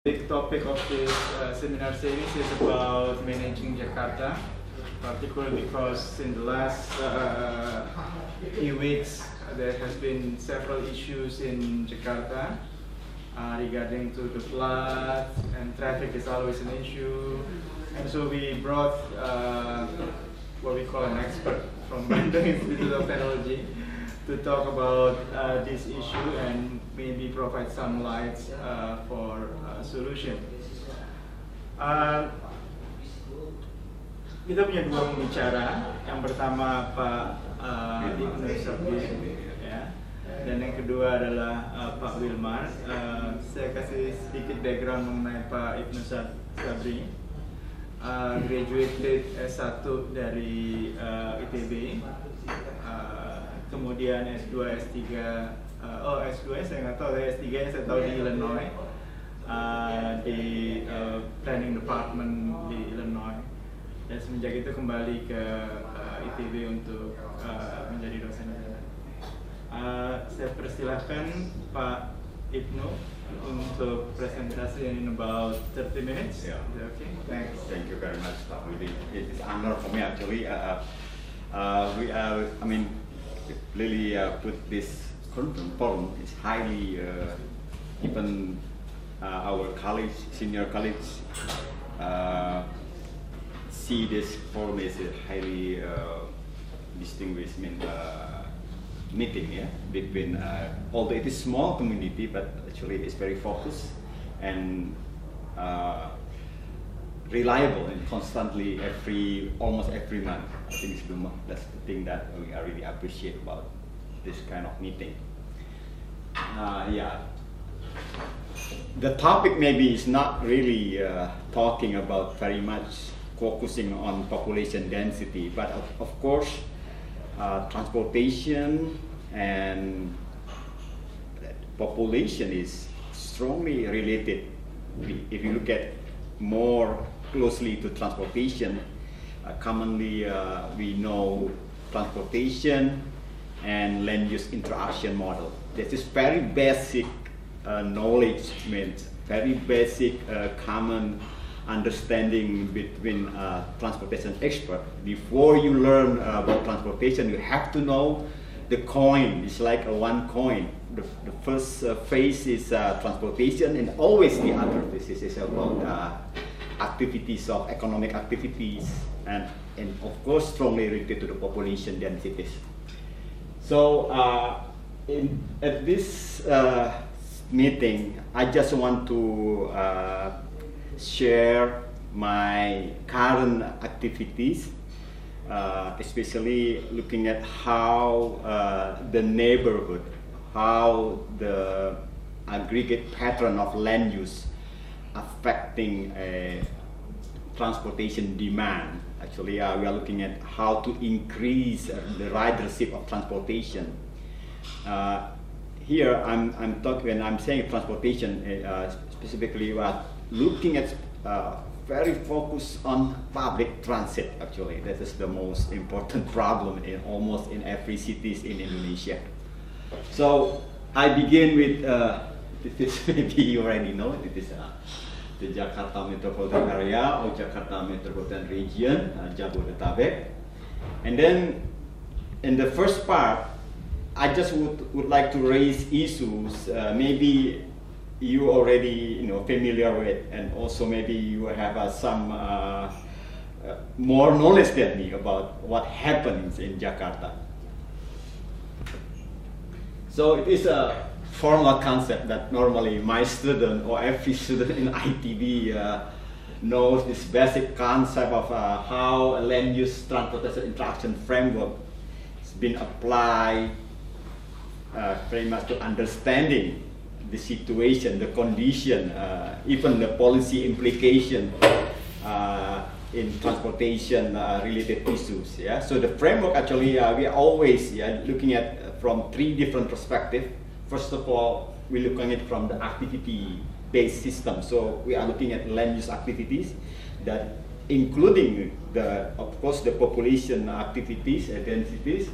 Big topic of this seminar series is about managing Jakarta, particularly because in the last few weeks there has been several issues in Jakarta regarding to the flood, and traffic is always an issue. And so we brought what we call an expert from the Institute of Technology to talk about this issue and maybe provide some lights for solution. Kita punya dua pembicara. Yang pertama Pak Ibnu Sabri, ya, dan yang kedua adalah Pak Wilmar. Saya kasih sedikit background mengenai Pak Ibnu Sabri. Graduated S1 dari ITB. Kemudian S2, S3, S2 saya nggak tahu, S3 saya tahu di Illinois, di Planning Department di Illinois, dan semenjak itu kembali ke ITB untuk menjadi dosen. Saya persilahkan Pak Ibnu untuk presentasi in about 30 minutes. Yeah. Okay. Thanks. Thank you very much, Pak Willy. It is an honor for me actually. Really put this forum. It's highly even our colleagues, senior colleagues, see this forum as a highly distinguished meeting, yeah, between although it is small community, but actually it's very focused and reliable and constantly almost every month. I think that's the thing that we really appreciate about this kind of meeting. Yeah, the topic maybe is not really talking about very much focusing on population density, but of course transportation and population is strongly related. If you look at more closely to transportation, commonly we know transportation and land use interaction model. This is very basic knowledge, very basic common understanding between transportation expert. Before you learn about transportation, you have to know the coin. It's like one coin. The first phase is transportation, and always the other phase is about activities of economic activities, and of course strongly related to the population densities. So at this meeting, I just want to share my current activities, especially looking at how the neighborhood, how the aggregate pattern of land use affecting transportation demand. Actually, we are looking at how to increase the ridership of transportation. Here, I'm talking when I'm saying transportation, specifically, we are looking at very focused on public transit. Actually, that is the most important problem in almost in every cities in Indonesia. So I begin with this. Maybe you already know it is the Jakarta metropolitan area or Jakarta metropolitan region, Jabodetabek. And then in the first part, I just would like to raise issues maybe you already familiar with, and also maybe you have some more knowledge than me about what happens in Jakarta. So it is a formal concept that normally my student or every student in ITB knows this basic concept of how a land use transportation interaction framework has been applied very much to understanding the situation, the condition, even the policy implication in transportation related issues. Yeah? So the framework actually we are always looking at from three different perspectives. First of all, we're looking at it from the activity-based system. So we are looking at land use activities that including of course the population activities and densities,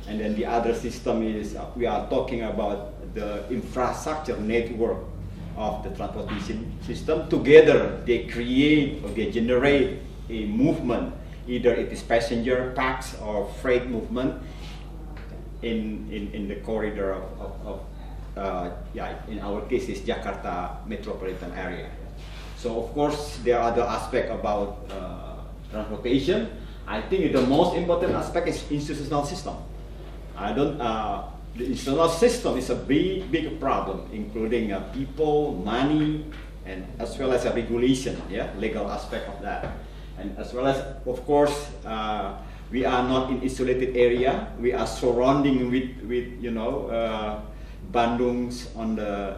and then the other system is we are talking about the infrastructure network of the transportation system. Together, they create or they generate a movement, either it is passenger, packs, or freight movement in the corridor of in our case, is Jakarta metropolitan area. So of course, there are other aspects about transportation. I think the most important aspect is institutional system. The institutional system is a big problem, including people, money, and as well as a regulation, legal aspect of that. And as well as, of course, we are not in isolated area. We are surrounding with Bandung's on the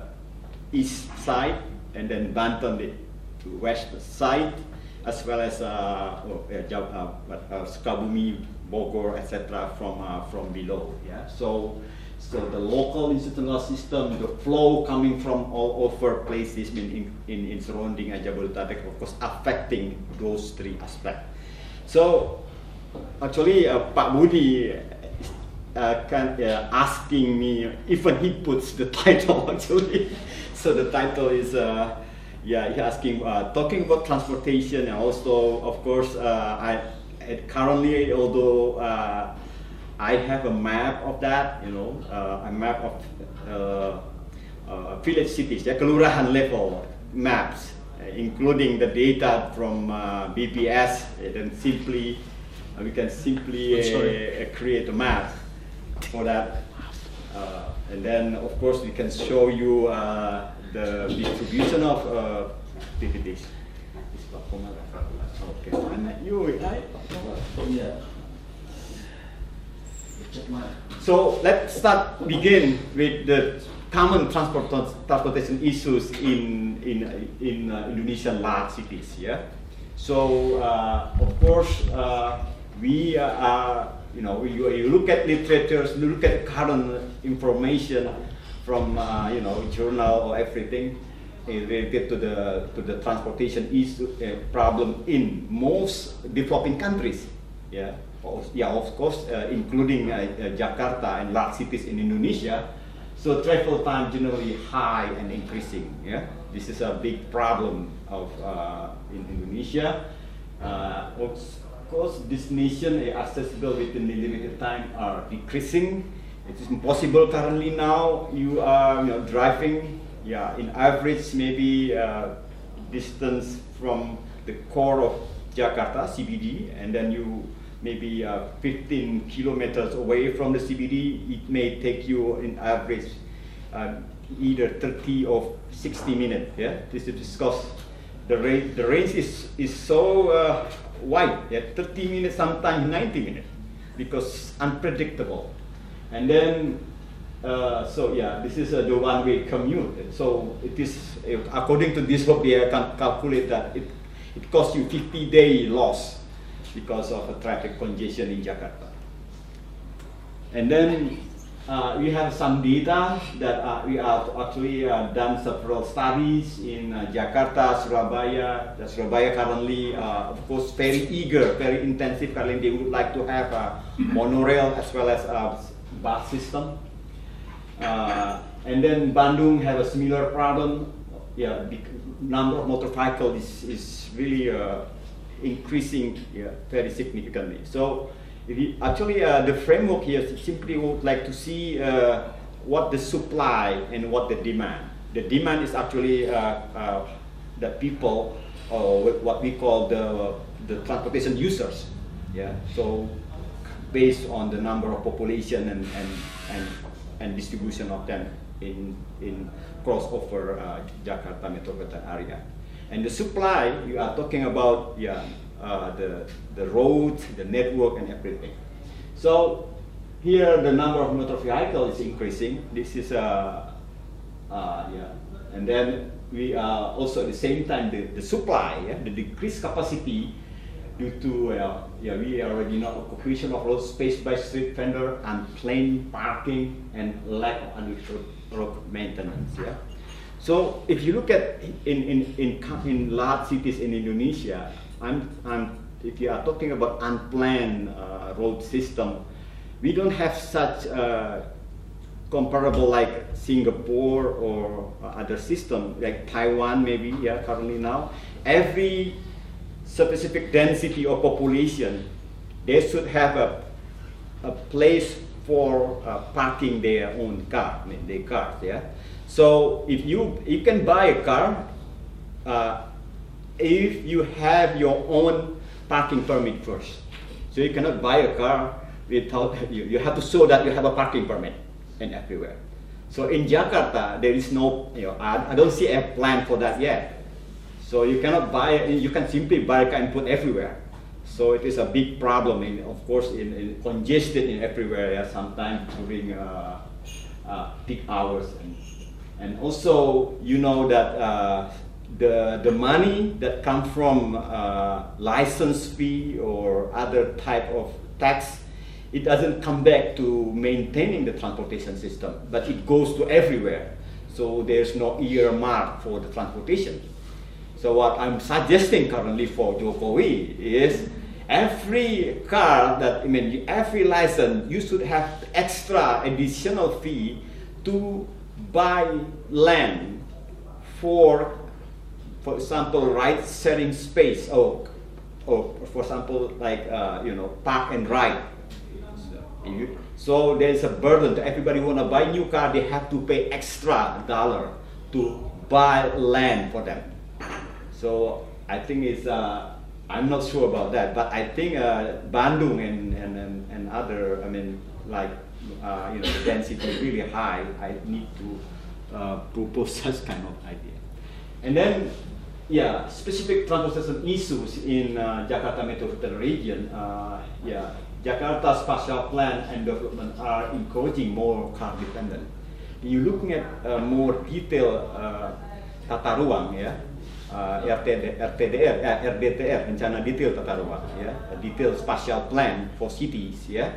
east side, and then Banten the west side, as well as Sukabumi, Bogor, etc. from below. So the local institutional system, the flow coming from all over places in surrounding Jabodetabek, of course, affecting those three aspects. So actually, Pak Budi asking me, even he puts the title actually. So the title is, he asking, talking about transportation, and also, of course, currently, although I have a map of that, a map of village cities, kelurahan level maps, including the data from BPS, then simply we can simply create a map for that, and then of course we can show you the distribution of activities. Okay, and you, yeah. So let's begin with the common transportation issues in Indonesian large cities. So of course we are, you look at literatures, you look at current information from journal or everything related to the transportation issue problem in most developing countries. Of course, including Jakarta and large cities in Indonesia. So travel time generally high and increasing. This is a big problem in Indonesia. Of course, destination accessible within the limited time are decreasing. It is impossible currently now. You are driving, in average maybe distance from the core of Jakarta CBD, and then you maybe 15 kilometers away from the CBD. It may take you in average either 30 or 60 minutes. This is because the range is so wide. 30 minutes, sometimes 90 minutes, because unpredictable. And then this is the one-way commute. So it is, according to this book, they can calculate that it costs you 50-day loss because of a traffic congestion in Jakarta. And then we have some data that we have actually done several studies in Jakarta, Surabaya. Surabaya currently, of course, very eager, very intensive. Currently, they would like to have a monorail as well as a bus system. And then Bandung have a similar problem. The number of motorcycles is really increasing very significantly. So actually the framework here simply would like to see what the supply and what the demand. The demand is actually the people, or what we call the transportation users. So based on the number of population and distribution of them in crossover Jakarta metropolitan area. And the supply, you are talking about the roads, the network, and everything. So here the number of motor vehicles is increasing. This is and then we are also at the same time the supply, the decreased capacity due to we already know occupation of road space by street vendor, unplanned parking, and lack of unusual road maintenance. So if you look at in large cities in Indonesia, if you are talking about unplanned road system, we don't have such comparable like Singapore or other system like Taiwan maybe, yeah, currently now, every specific density of population, they should have a place for parking their own car, I mean, their cars, yeah. So if you can buy a car if you have your own parking permit first. So you cannot buy a car without, you have to show that you have a parking permit and everywhere. So in Jakarta, there is no, I don't see a plan for that yet. So you cannot buy, you can simply buy a car and put everywhere. So it is a big problem, of course, in congested in everywhere, yeah, sometimes during peak hours. And also, you know that the money that comes from license fee or other type of tax, it doesn't come back to maintaining the transportation system, but it goes to everywhere. So there's no earmark for the transportation. So what I'm suggesting currently for Jokowi is every car that, I mean, every license, you should have extra additional fee to buy land for example, ride-sharing space, or for example, like park and ride. So there is a burden to everybody who want to buy a new car. They have to pay extra dollar to buy land for them. So I think it's I'm not sure about that, but I think Bandung and other, I mean, like the density is really high. I need to propose such kind of idea. And then, yeah, specific transportation issues in Jakarta metropolitan region. Yeah, Jakarta Spatial Plan and Development are encouraging more car dependent. You're looking at more detailed tata ruang, yeah, RDTR, rencana detail tata ruang, yeah, a detailed spatial plan for cities, yeah.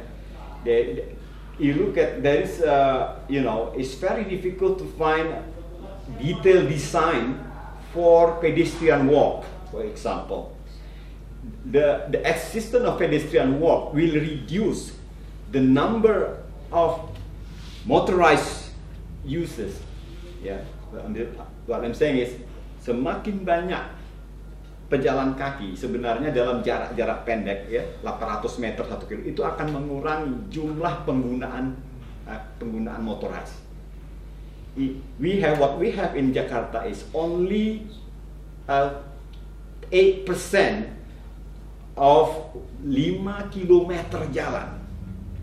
You look at, there is, it's very difficult to find detailed design for pedestrian walk, for example. The existence of pedestrian walk will reduce the number of motorized users. Yeah, what I'm saying is, semakin banyak pejalan kaki sebenarnya dalam jarak pendek, ya, 800 meter 1 kilo, itu akan mengurangi jumlah penggunaan motorized. What we have in Jakarta is only 8% of 5 kilometer jalan,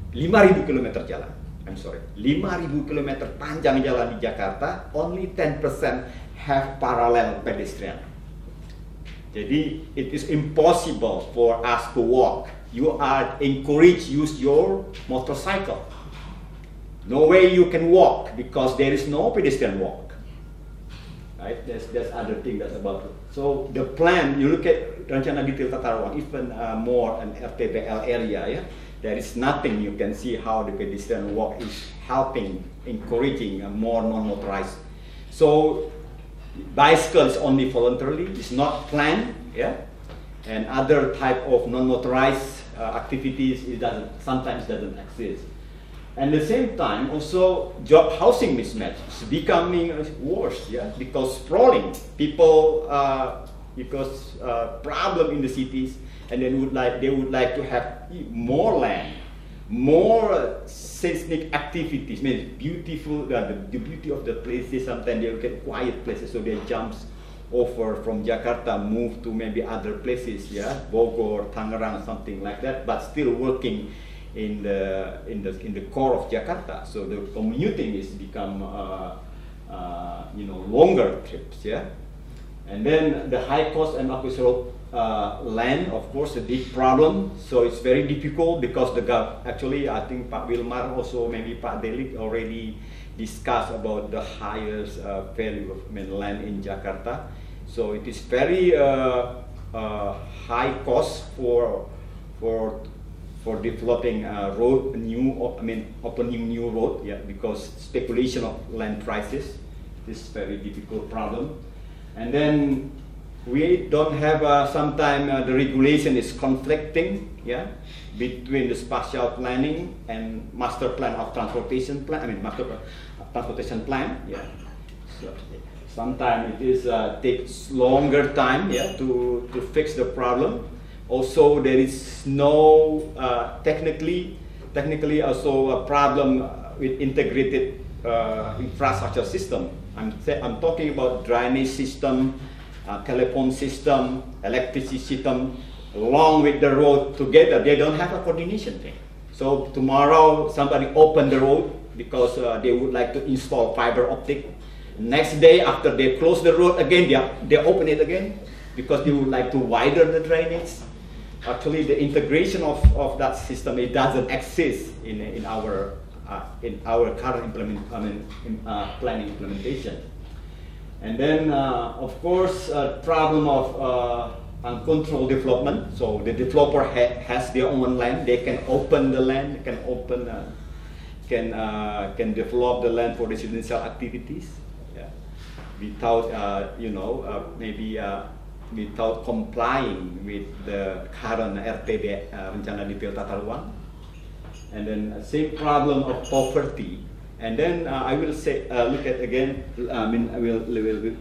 5.000 kilometer jalan. I'm sorry, 5.000 kilometer panjang jalan di Jakarta, only 10% have parallel pedestrian. Jadi it is impossible for us to walk. You are encouraged to use your motorcycle. No way you can walk because there is no pedestrian walk. Right? There's other thing that's about it. So the plan, you look at rencana detail tata ruang, even more an RTBL area, yeah, there is nothing you can see how the pedestrian walk is helping, encouraging more non-motorized. So bicycle is only voluntarily, it's not planned, yeah, and other type of non-motorized activities, sometimes doesn't exist. And at the same time, also job housing mismatch is becoming worse, yeah, because sprawling people, because problem in the cities, and they would like to have more land, more seismic activities. I mean, beautiful, the beauty of the places. Sometimes they get quiet places, so they jumps over from Jakarta, move to maybe other places, yeah, Bogor, Tangerang, something like that, but still working in the core of Jakarta. So the commuting is become longer trips, yeah. And then the high cost and acquisition land, of course, a big problem. So it's very difficult because actually I think Pak Wilmar, also maybe Pak Delik already discussed about the highest value of land in Jakarta. So it is very high cost for developing road, opening new road, yeah, because speculation of land prices is very difficult problem. And then we don't have sometimes the regulation is conflicting, yeah, between the spatial planning and master plan of transportation plan. I mean transportation plan, yeah. So sometimes it is takes longer time, yeah, to fix the problem. Also, there is no technically also a problem with integrated infrastructure system. I'm talking about drainage system, telephone system, electricity system, along with the road together. They don't have a coordination thing. So tomorrow somebody open the road because they would like to install fiber optic. Next day after they close the road again, they open it again because they would like to widen the drainage. Actually, the integration of that system, it doesn't exist in our current planning implementation. And then, of course, problem of uncontrolled development. So the developer has their own land. They can open the land. They can develop the land for residential activities, yeah, without maybe without complying with the current RTB Rencana Detail Tata Ruang. And then same problem of poverty. And then I will say look at again. I will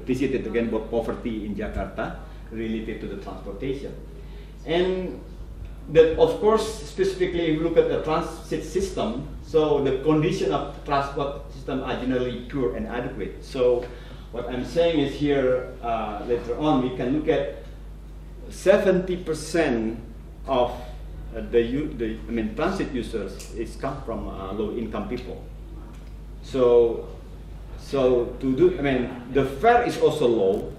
visit it again about poverty in Jakarta related to the transportation. And that, of course, specifically if you look at the transit system, so the condition of transport system are generally poor and adequate. So what I'm saying is here later on we can look at 70% of transit users is come from low-income people. So to do, the fare is also low,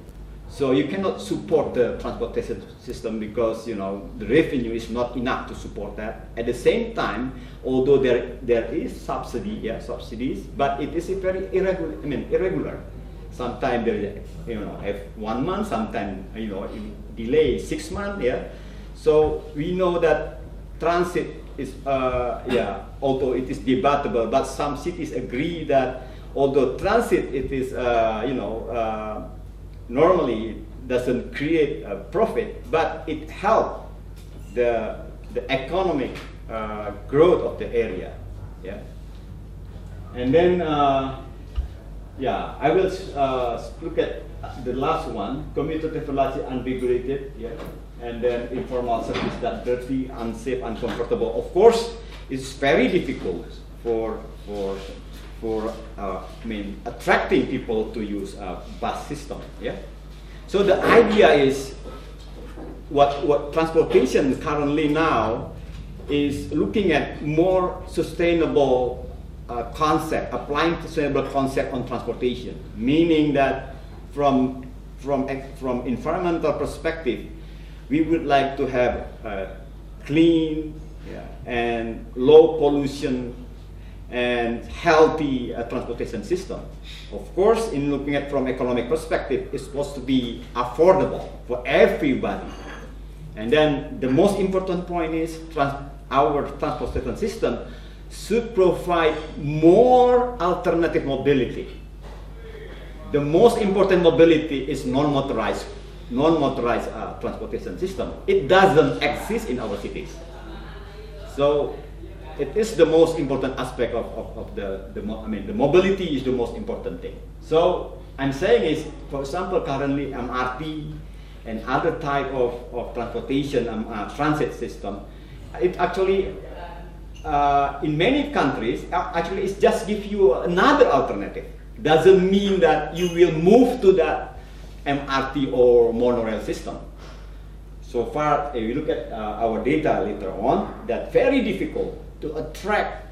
so you cannot support the transportation system because the revenue is not enough to support that. At the same time, although there is subsidies, but it is very irregular. Sometimes there have 1 month, sometimes delay 6 months. Yeah, so we know that transit is although it is debatable, but some cities agree that although transit it is normally doesn't create a profit, but it helps the economic growth of the area. Yeah, and then I will look at the last one: commutative velocity unregulated. Yeah. And then informal service that dirty, unsafe, uncomfortable. Of course, it's very difficult for attracting people to use a bus system. Yeah. So the idea is what transportation currently now is looking at more sustainable concept, applying sustainable concept on transportation, meaning that from environmental perspective, we would like to have a clean and low pollution and healthy transportation system. Of course, in looking at from economic perspective, it's supposed to be affordable for everybody. And then the most important point is our transportation system should provide more alternative mobility. The most important mobility is non-motorized transportation system. It doesn't exist in our cities. So it is the most important aspect of the mobility is the most important thing. So I'm saying is, for example, currently MRT and other type of transportation transit system, it actually in many countries actually it just give you another alternative. Doesn't mean that you will move to that MRT or monorail system. So far, if you look at our data later on, that's very difficult to attract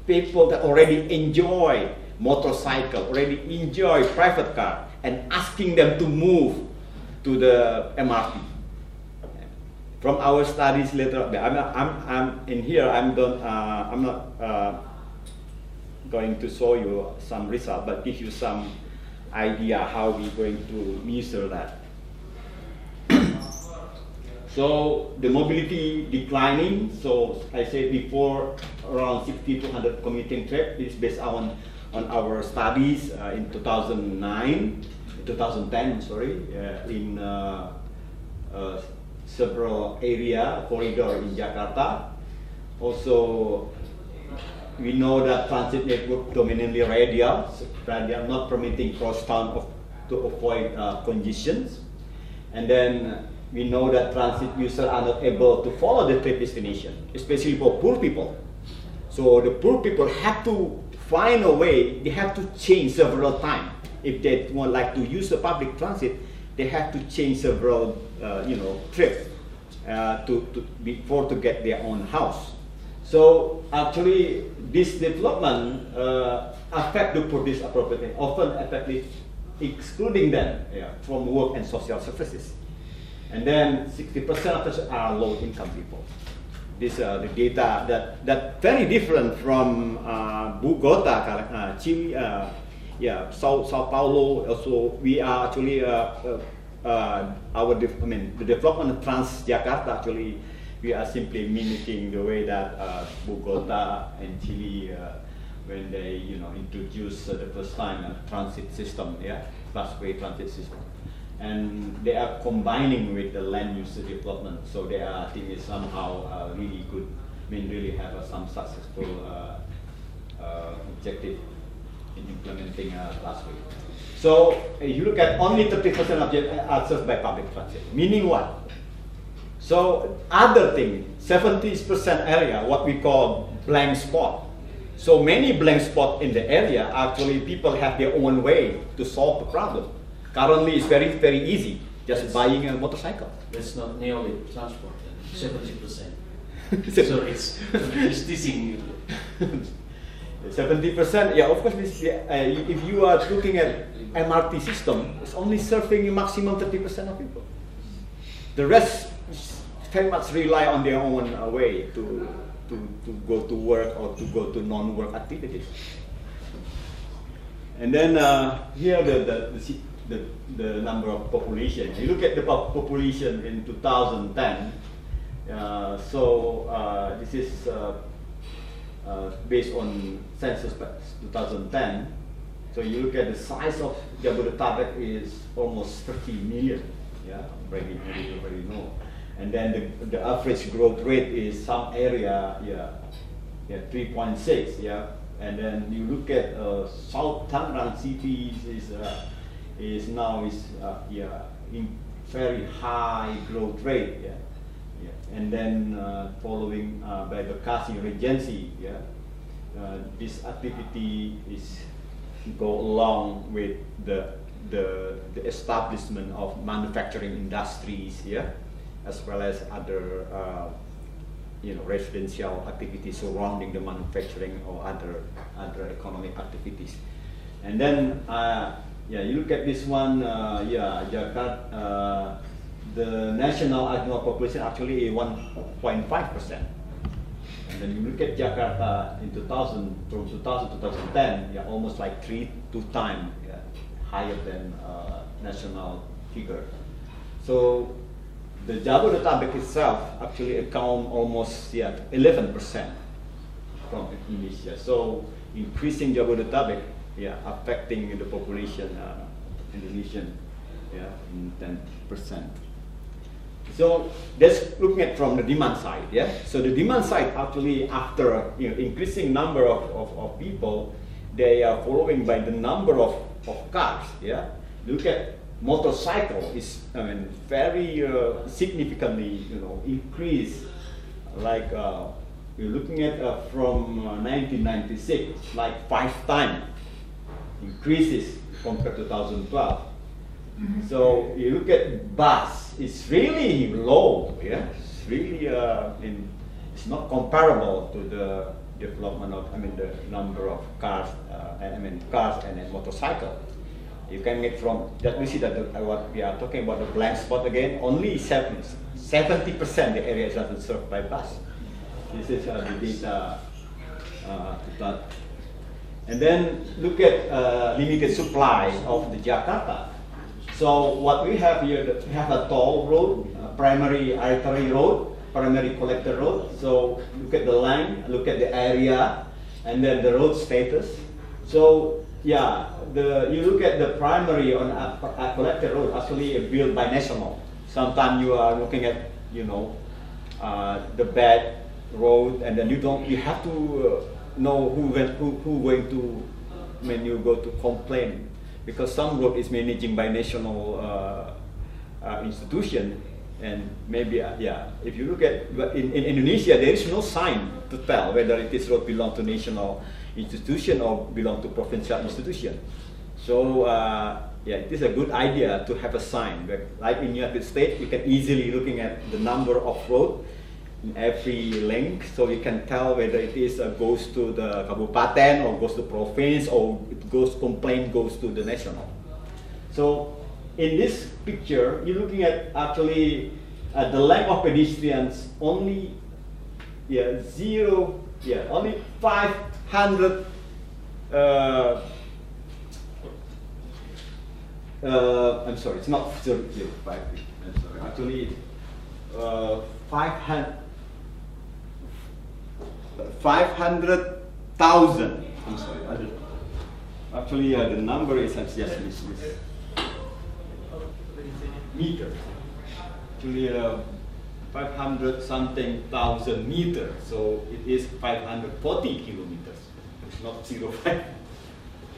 people that already enjoy motorcycle, already enjoy private car, and asking them to move to the MRT. From our studies later, I'm in here. I'm not going to show you some result, but give you some idea how we're going to measure that. So the mobility declining. So I said before, around 60 to 100 commuting trip is based on our studies in 2010. Sorry, in several area corridor in Jakarta. Also, we know that transit network dominantly radial, not permitting cross-town to avoid congestions. And then we know that transit users are not able to follow the trip destination, especially for poor people. So the poor people have to find a way, they have to change several times. If they would like to use the public transit, they have to change several trips before to get their own house. So actually, this development affect the poor disappropriately, often effectively excluding them from work and social services. And then 60% of us are low-income people. This the data that very different from Bogota, Chile, Sao Paulo. Also, we are actually the development of Transjakarta actually. We are simply mimicking the way that Bogota and Chile, when they introduced the first time a transit system, busway transit system, and they are combining with the land use development. So they are, I think, is somehow really good. I mean, really have some successful objective in implementing busway. So you look at only 30% of are served by public transit. Meaning what? So other thing, 70% area, what we call blank spot. So many blank spot in the area, actually people have their own way to solve the problem. Currently it's very, very easy, just buying a motorcycle. That's not nearly transport, 70%. So it's teasing you. 70%, yeah, of course, if you are looking at MRT system, it's only serving maximum 30% of people. The rest very much rely on their own way to go to work or to go to non-work activities. And then here the number of population. You look at the population in 2010. This is based on census 2010. So you look at the size of Jabodetabek is almost 30 million. Yeah, very low. And then the average growth rate is some area, 3.6. Yeah, and then you look at South Tangerang cities is now in very high growth rate. And then following by Bekasi Regency. This activity is go along with the establishment of manufacturing industries, as well as other residential activities surrounding the manufacturing or other economic activities. And then you look at this one, Jakarta, the national annual population actually is 1.5%. And then you look at Jakarta in 2000, from 2000 to 2010, almost like 2 times higher than national figure. So the Jabodetabek itself actually account almost 11% from Indonesia. So increasing Jabodetabek, affecting the population Indonesian, in 10%. So that's looking at from the demand side, So the demand side actually, after increasing number of people, they are following by the number of cars, Look at motorcycle is very significantly increased. Like you're looking at from 1996, like 5 times increases compared to 2012. So you look at bus, it's really low, It's really it's not comparable to the development of the number of cars, cars and then motorcycle. You can get from that. We see that what we are talking about, the blank spot again. Only 70% the area is not served by bus. This is the data to that. And then look at limited supply of the Jakarta. So what we have here, we have a toll road, primary artery road, primary collector road. So look at the length, look at the area, and then the road status. So you look at the primary on a collector road actually built by national. Sometimes you are looking at, the bad road, and then you have to know who going to, when you go to complain, because some road is managing by national institution, and maybe if you look at in Indonesia, there is no sign to tell whether it is road belong to national institution or belong to provincial institution. So it is a good idea to have a sign. Like in United States, you can easily looking at the number of road in every link, so you can tell whether it is goes to the kabupaten or goes to province, or it goes to the national. So in this picture, you're looking at actually the length of pedestrians only only 500. I'm sorry, it's not 0.05. I'm sorry. Actually, 500,000. I'm sorry. Actually, the number is just missed. Meters. Actually, 500 something thousand meters. So it is 540 kilometers. It's not 0.5.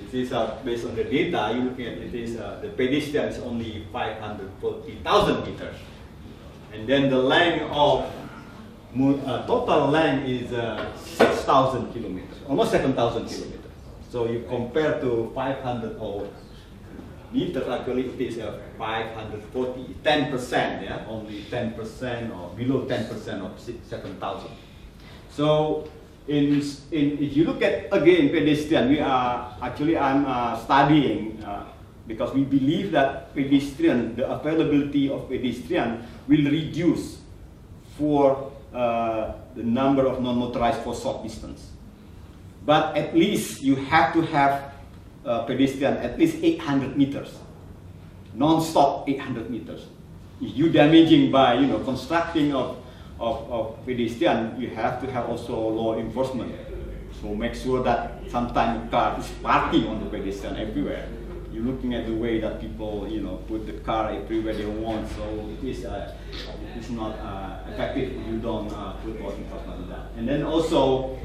It is based on the data you're looking at. It is the pedestrian is only 540,000 meters, and then the length of total length is 6,000 kilometers, almost 7,000 kilometers. So you compare to 500 meters, actually it is 540, 10%, only 10% or below 10% of 7,000. So if you look at again pedestrian, I'm studying because we believe that pedestrian, the availability of pedestrian will reduce for the number of non-motorized for short distance. But at least you have to have pedestrian at least 800 meters, non-stop 800 meters. If you damaging by constructing of pedestrian, you have to have also law enforcement. So make sure that sometimes the car is parking on the pedestrian everywhere. You're looking at the way that people put the car everywhere they want. So it's not effective if you don't put law enforcement on that. And then also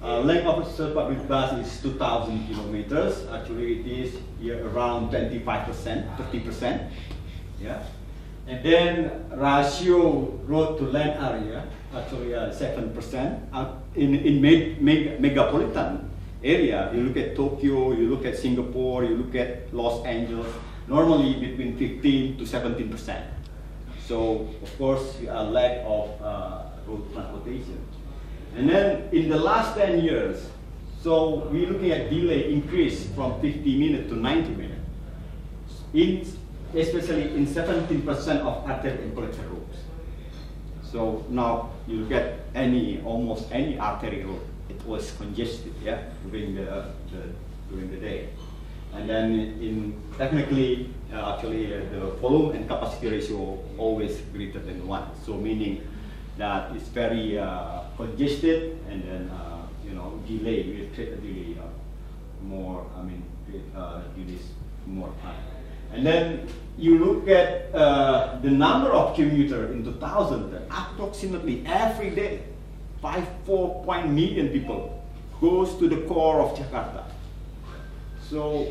length of a public bus is 2,000 kilometers. Actually, it is around 25%, 30%. Yeah. And then ratio road to land area, actually 7%. In megapolitan area, you look at Tokyo, you look at Singapore, you look at Los Angeles, normally between 15 to 17%. So of course, a lack of road transportation. And then in the last 10 years, so we're looking at delay increase from 50 minutes to 90 minutes. Especially in 17% of arterial and collection roads. So now you look at almost any arterial road, it was congested, during the day. And then technically, actually the volume and capacity ratio always greater than 1. So meaning that it's very congested, and then delay will create a delay more. Delays more time. And then you look at the number of commuters in 2000, approximately every day, 4 million people goes to the core of Jakarta. So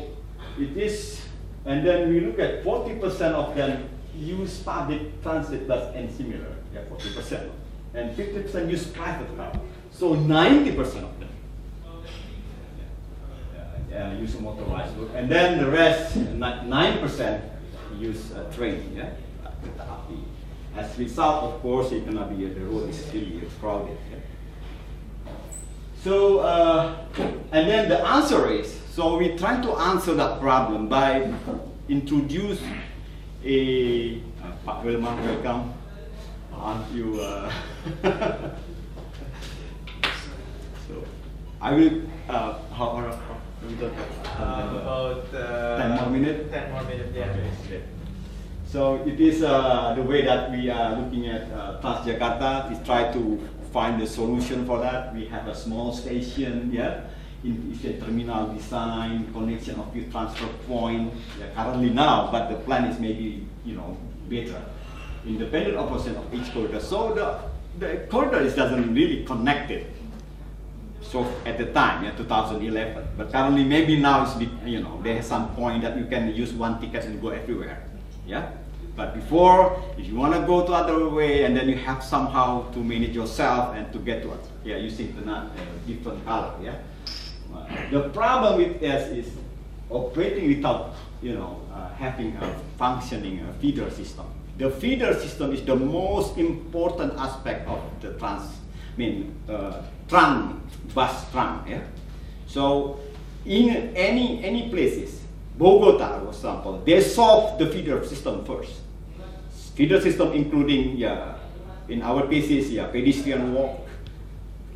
it is, and then we look at 40% of them use public transit bus and similar, 40%. And 50% use private car. So 90% of them use a motorized route, and then the rest, 9%, use train. As a result, of course, the road is really crowded. So, and then the answer is, so we try to answer that problem by introduce Pak Wilmar, welcome. Aren't you? So I will. About 10 more minutes. 10 more minutes, yeah. Okay. So it is the way that we are looking at Transjakarta. We try to find the solution for that. We have a small station, in terminal design, connection of few transfer point. Currently now, but the plan is maybe better. independent operation of each corridor. So the corridor doesn't really connect it. So at the time, 2011, but currently maybe now it's, you know, there's some point that you can use one ticket and go everywhere, yeah. But before, if you want to go to other way, and then you have somehow to manage yourself and to get to it, using the different color, yeah. The problem with this is operating without, you know, having a functioning feeder system. The feeder system is the most important aspect of the bus trunk, yeah. So in any places, Bogota, for example, they solve the feeder system first. Feeder system including, in our cases, pedestrian walk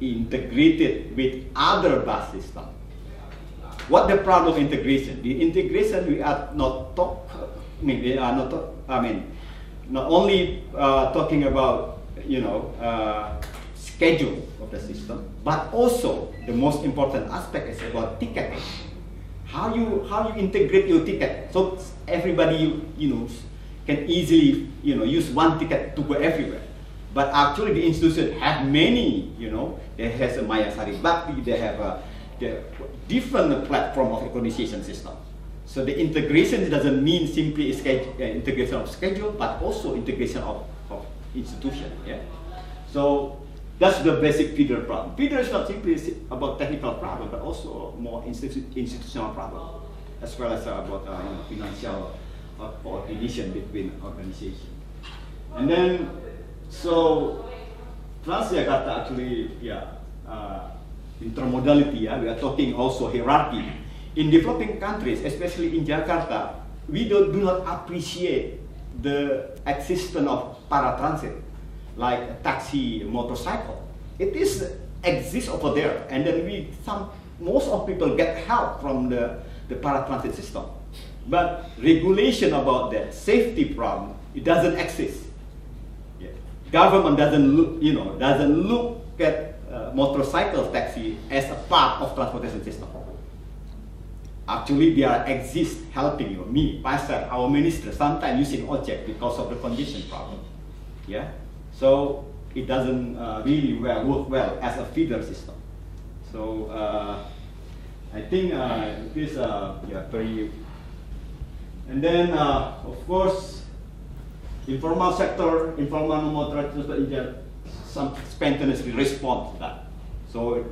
integrated with other bus system. What the problem of integration? The integration we are not not only talking about, you know, schedule of the system, but also the most important aspect is about ticketing. How you integrate your ticket so everybody you know can easily, you know, use one ticket to go everywhere. But actually the institution have many, you know, they has a Maya Sari Bakti, they have a different platform of organization system. So the integration doesn't mean simply integration of schedule, but also integration of institution. Yeah. So that's the basic feeder problem. Feeder is not simply about technical problem, but also more institutional problem, as well as about financial coordination between organizations. And then, so Transjakarta actually, intermodality. We are talking also hierarchy. In developing countries, especially in Jakarta, we do not appreciate the existence of paratransit, like a taxi, motorcycle. It exists over there, and then most of people get help from the paratransit system. But regulation about that safety problem, it doesn't exist. Yeah. Government doesn't look at motorcycle taxi as a part of transportation system. Actually, they exist helping you, me, myself, our minister, sometimes using object because of the congestion problem. Yeah. So it doesn't really work well as a feeder system. So I think it is very. And then of course, informal sector, informal motor transport, some spontaneously respond to that. So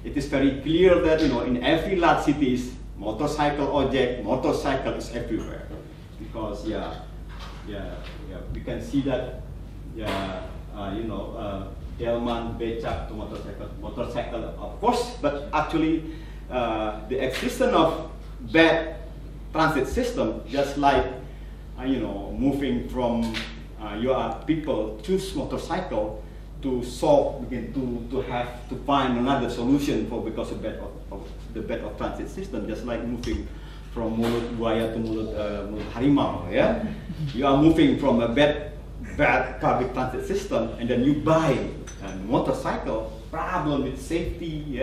it is very clear that, you know, in every large cities, motorcycle is everywhere, because we can see that Delman, becak to motorcycle of course, but actually the existence of bad transit system, just like moving from people choose motorcycle to solve, to find another solution because of the bed of transit system, just like moving from mulut buaya to mulut harimau. Yeah, you are moving from a bad public transit system, and then you buy a motorcycle. Problem with safety,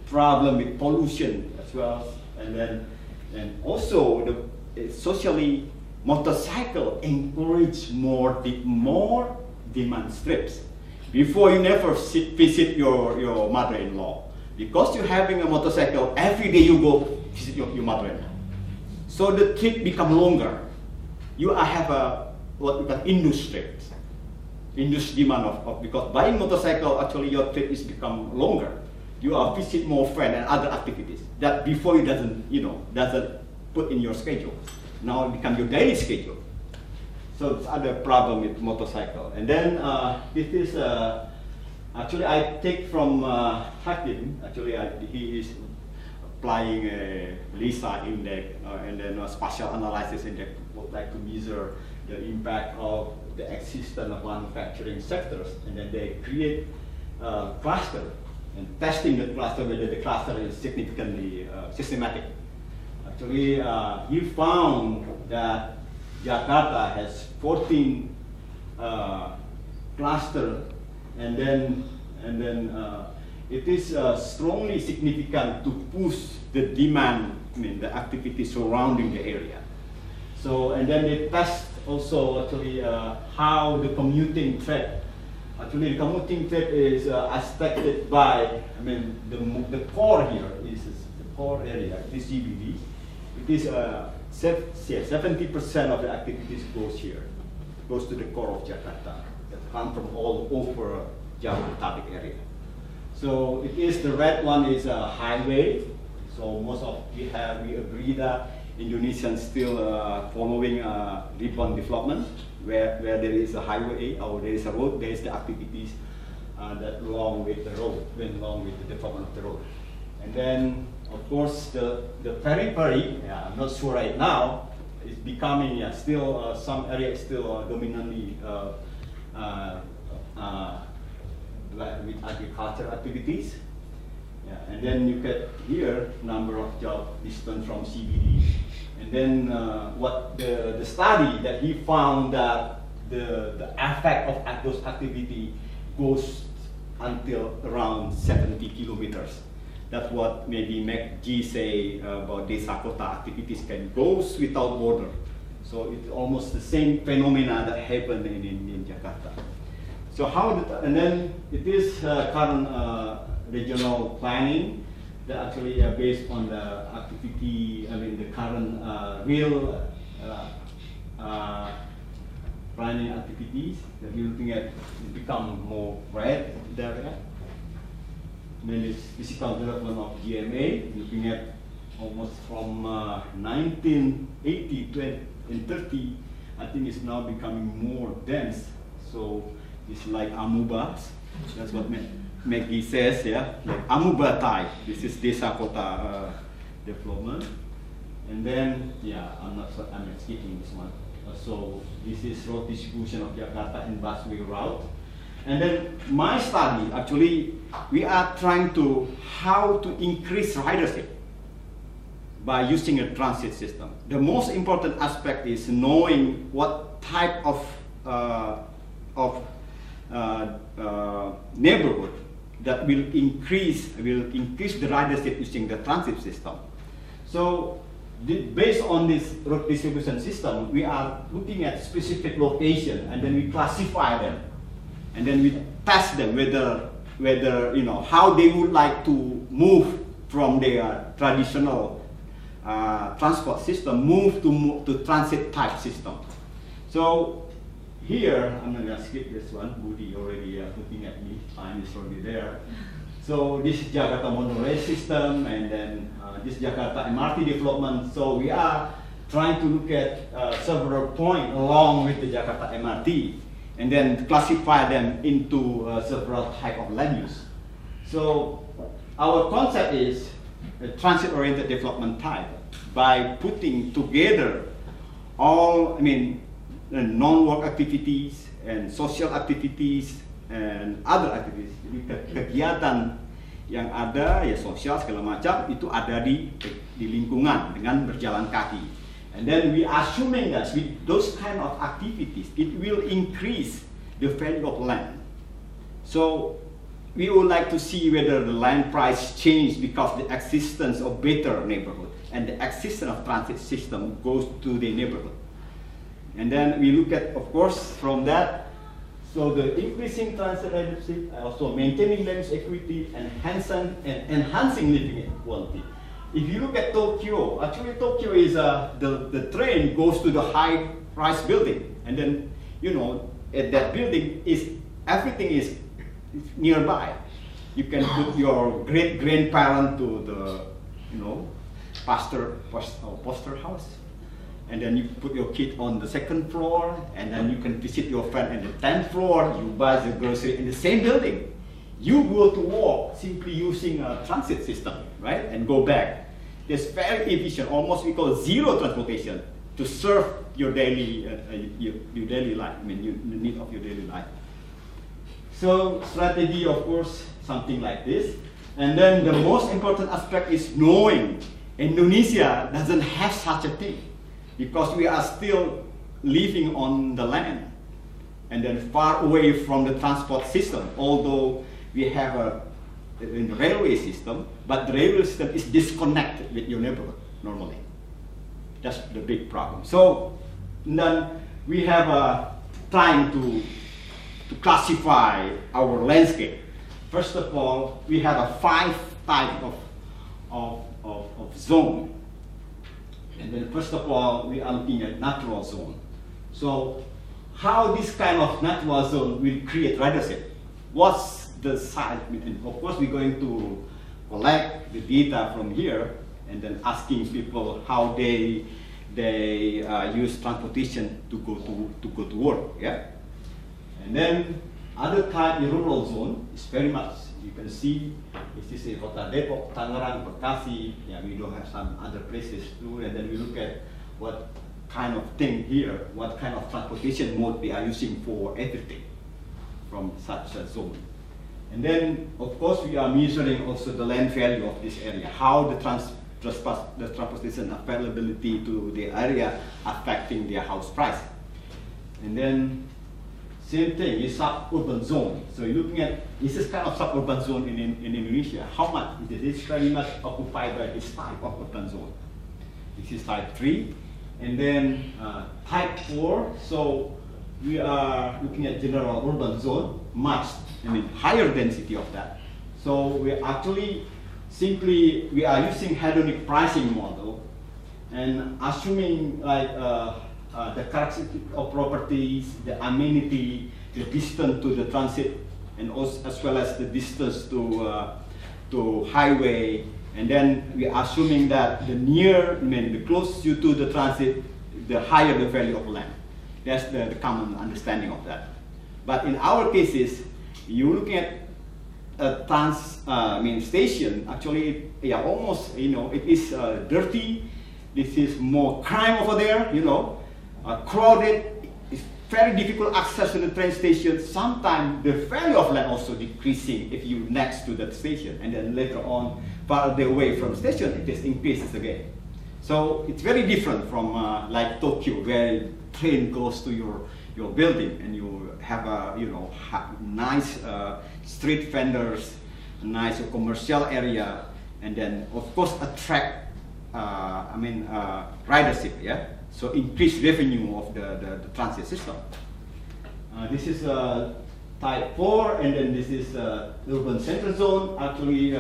problem with pollution as well, and also socially, motorcycle encourage more demand strips. Before, you never visit your mother-in-law, because you're having a motorcycle every day. You go visit your mother-in-law, so the trip become longer. You have what we call induced demand of because buying motorcycle, actually your trip is become longer. You are visit more friends and other activities that before you doesn't put in your schedule. Now it become your daily schedule. So it's other problem with motorcycle. And then this is actually I take from Hakim. Actually, he is applying a LISA index and then a spatial analysis index, would like to measure the impact of the existence of manufacturing sectors, and then they create cluster and testing the cluster, whether the cluster is significantly systematic. Actually, he found that Jakarta has 14 clusters, and then it is strongly significant to push the demand, the activity surrounding the area. So, and then they test also actually how the commuting threat. Actually, the commuting threat is affected by, I mean, the core here is the core area, this CBD. It is 70% of the activities goes here, goes to the core of Jakarta, that come from all over Jabodetabek area. So it is, the red one is a highway. So most of we agree that Indonesians still following urban development, where there is a highway or there is a road, there is the activities that along with the road, along with the development of the road. And then of course the periphery, I'm not sure right now, is becoming still some areas still dominantly with agriculture activities. And then you get here number of job distance from CBD. And then what the study that he found that the effect of those activity goes until around 70 kilometers. That's what maybe McG say about Desa Kota activities can goes without border. So it's almost the same phenomena that happened in Jakarta. So and then it is current regional planning that actually based on the activity, I mean the current real planning activities that we're looking at become more red there. And then this physical development of GMA, looking at almost from 1980 to 30, I think it's now becoming more dense. So it's like amoebas. That's what Maggie says, yeah, like amoeba type. This is Desa Kota development. And then, yeah, I'm skipping this one. So this is road distribution of Jakarta and busway route. And then my study, actually, we are trying to how to increase ridership by using a transit system. The most important aspect is knowing what type of neighborhood that will increase the ridership using the transit system. So based on this road distribution system, we are looking at specific location and then we classify them. And then we test them whether you know how they would like to move from their traditional transport system, move to transit type system. So here I'm gonna skip this one. Budi already looking at me. Time is already there. So this is Jakarta monorail system, and then this Jakarta MRT development. So we are trying to look at several points along with the Jakarta MRT, and then classify them into several type of land use. So our concept is a transit-oriented development type by putting together all, non-work activities and social activities and other activities. Jadi kegiatan yang ada ya sosial segala macam itu ada di lingkungan dengan berjalan kaki. And then we assuming that with those kind of activities, it will increase the value of land. So we would like to see whether the land price change because the existence of better neighborhood and the existence of transit system goes to the neighborhood. And then we look at, of course, from that, so the increasing transit ridership, also maintaining land use equity, enhancing living quality. If you look at Tokyo, actually Tokyo is the train goes to the high-rise building, and then at that building everything is nearby. You can put your great grandparent to the poster house, and then you put your kid on the second floor, and then you can visit your friend on the 10th floor. You buy the grocery in the same building. You go to walk simply using a transit system, right, and go back. It's very efficient, almost we call zero transportation to serve your daily life. The need of your daily life. So strategy, of course, something like this. And then the most important aspect is knowing Indonesia doesn't have such a thing, because we are still living on the land and then far away from the transport system, although we have a railway system, but the railway system is disconnected with your neighborhood normally. That's the big problem. So then we have time to classify our landscape. First of all, we have a 5 type of zone. And then first of all, we are looking at natural zone. So how this kind of natural zone will create ridership? What's the size? Of course, we're going to collect the data from here and then asking people how they use transportation to go to work. Yeah. And then other type, the rural zone is very much, you can see, this is Kota Depok, Tangerang, Bekasi. Yeah, we do have some other places too. And then we look at what kind of thing here, what kind of transportation mode we are using for everything from such a zone. And then, of course, we are measuring also the land value of this area, how the transportation availability to the area affecting their house price. And then, same thing is suburban zone. So you're looking at, this is kind of suburban zone in Indonesia. How much? It is very much occupied by this type of urban zone. This is type 3. And then type 4, so we are looking at general urban zone, much, higher density of that. So we actually we are using hedonic pricing model and assuming like the characteristic of properties, the amenity, the distance to the transit, and also as well as the distance to highway. And then we are assuming that the the closer you to the transit, the higher the value of land. That's the common understanding of that. But in our cases, you're looking at a station. Actually, almost, it is dirty. This is more crime over there. Crowded. It's very difficult access to the train station. Sometimes the value of land also decreasing if you next to that station, and then later on, farther away from station, it is increases again. So it's very different from like Tokyo, where train goes to your building and you have a nice street vendors, nice commercial area, and then of course attract ridership. Yeah. So increase revenue of the transit system. This is type 4, and then this is urban center zone. Actually,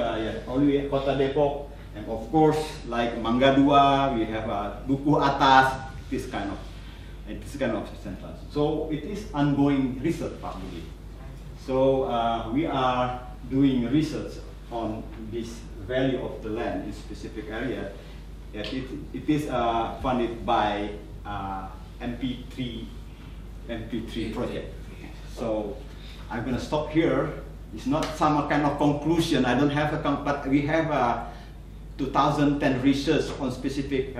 only Kota Depok, and of course like Mangga Dua, we have Duku Atas, this kind of centers. So it is ongoing research probably. So we are doing research on this value of the land in specific area. It is funded by MP3 project. So I'm going to stop here. It's not some kind of conclusion. I don't have but we have a 2010 research on specific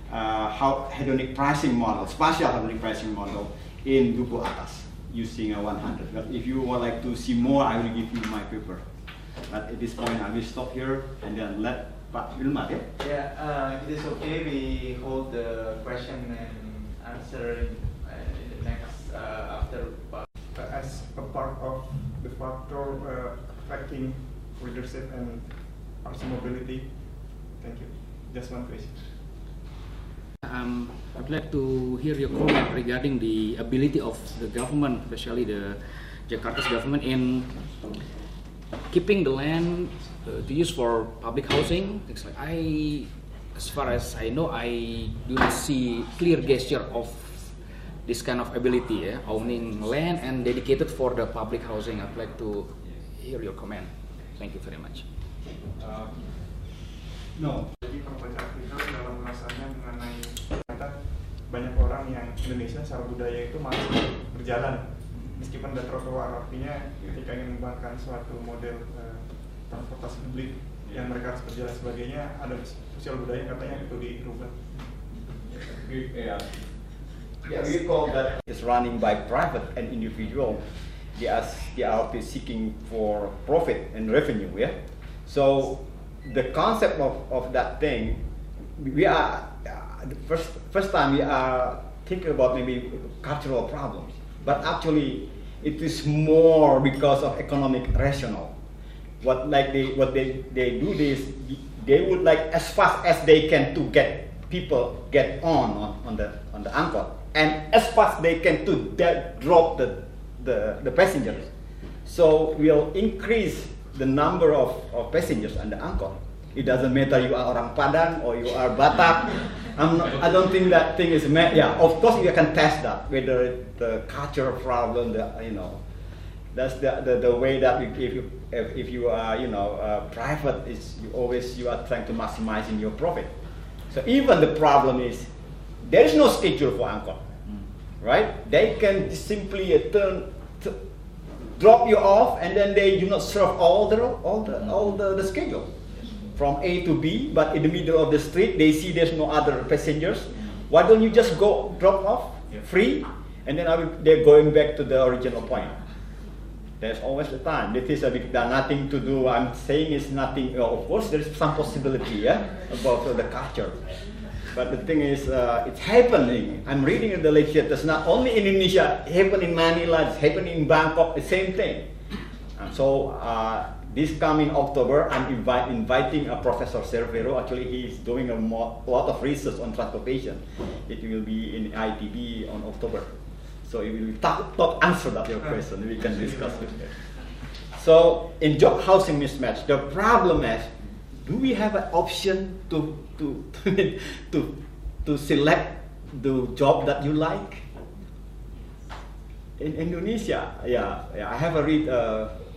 how hedonic pricing model, spatial hedonic pricing model in Duku Atas using a 100. But if you would like to see more, I will give you my paper. But at this point, I will stop here and then let Pak Wilmar. Yeah, if it is okay, we hold the question and answer in the next after. As a part of the factor affecting leadership and also mobility. Thank you. Just one question. I'd like to hear your comment regarding the ability of the government, especially the Jakarta's government, in keeping the land to use for public housing. Things like as far as I know, I do not see clear gesture of this kind of ability, owning land and dedicated for the public housing. I'd like to hear your comment. Thank you very much. No. Jadi pembacaan kita dalam ulasannya mengenai ternyata banyak orang yang Indonesia secara budaya itu masih berjalan meskipun ada trotoar, artinya ketika ingin mengembangkan suatu model transportasi publik yang mereka harus berjalan sebagainya, ada sosial budaya katanya itu dirubah. We call that is running by private and individual. They are seeking for profit and revenue. Yeah. So the concept of that thing, we are the first time we are thinking about maybe cultural problems, but actually it is more because of economic rationale. What they do this, they would like as fast as they can to get people on the angkot. and as fast they can to drop the passengers. So we'll increase the number of passengers on the angkot. It doesn't matter you are orang Padang or you are Batak. I don't think that thing is yeah, of course you can test that whether the culture problem, that's the way that if you are private, is you are trying to maximizing your profit. So even the problem is there is no schedule for angkot, right? They can simply drop you off, and then they do not serve all the schedule from A to B. But in the middle of the street, they see there's no other passengers. Why don't you just go drop off free, and then they're going back to the original point? There's always the time. This is nothing to do. I'm saying it's nothing. Of course, there is some possibility, about the culture. But the thing is, it's happening. I'm reading in the literature. It's not only in Indonesia. It happened in Manila. It's happening in Bangkok. The same thing. And so this coming October, I'm inviting Professor Cervero. Actually, he's doing a lot of research on transportation. It will be in ITB on October. So he will answer that your question. We can discuss it. So in job housing mismatch, the problem is, do we have an option to select the job that you like? In Indonesia, I have read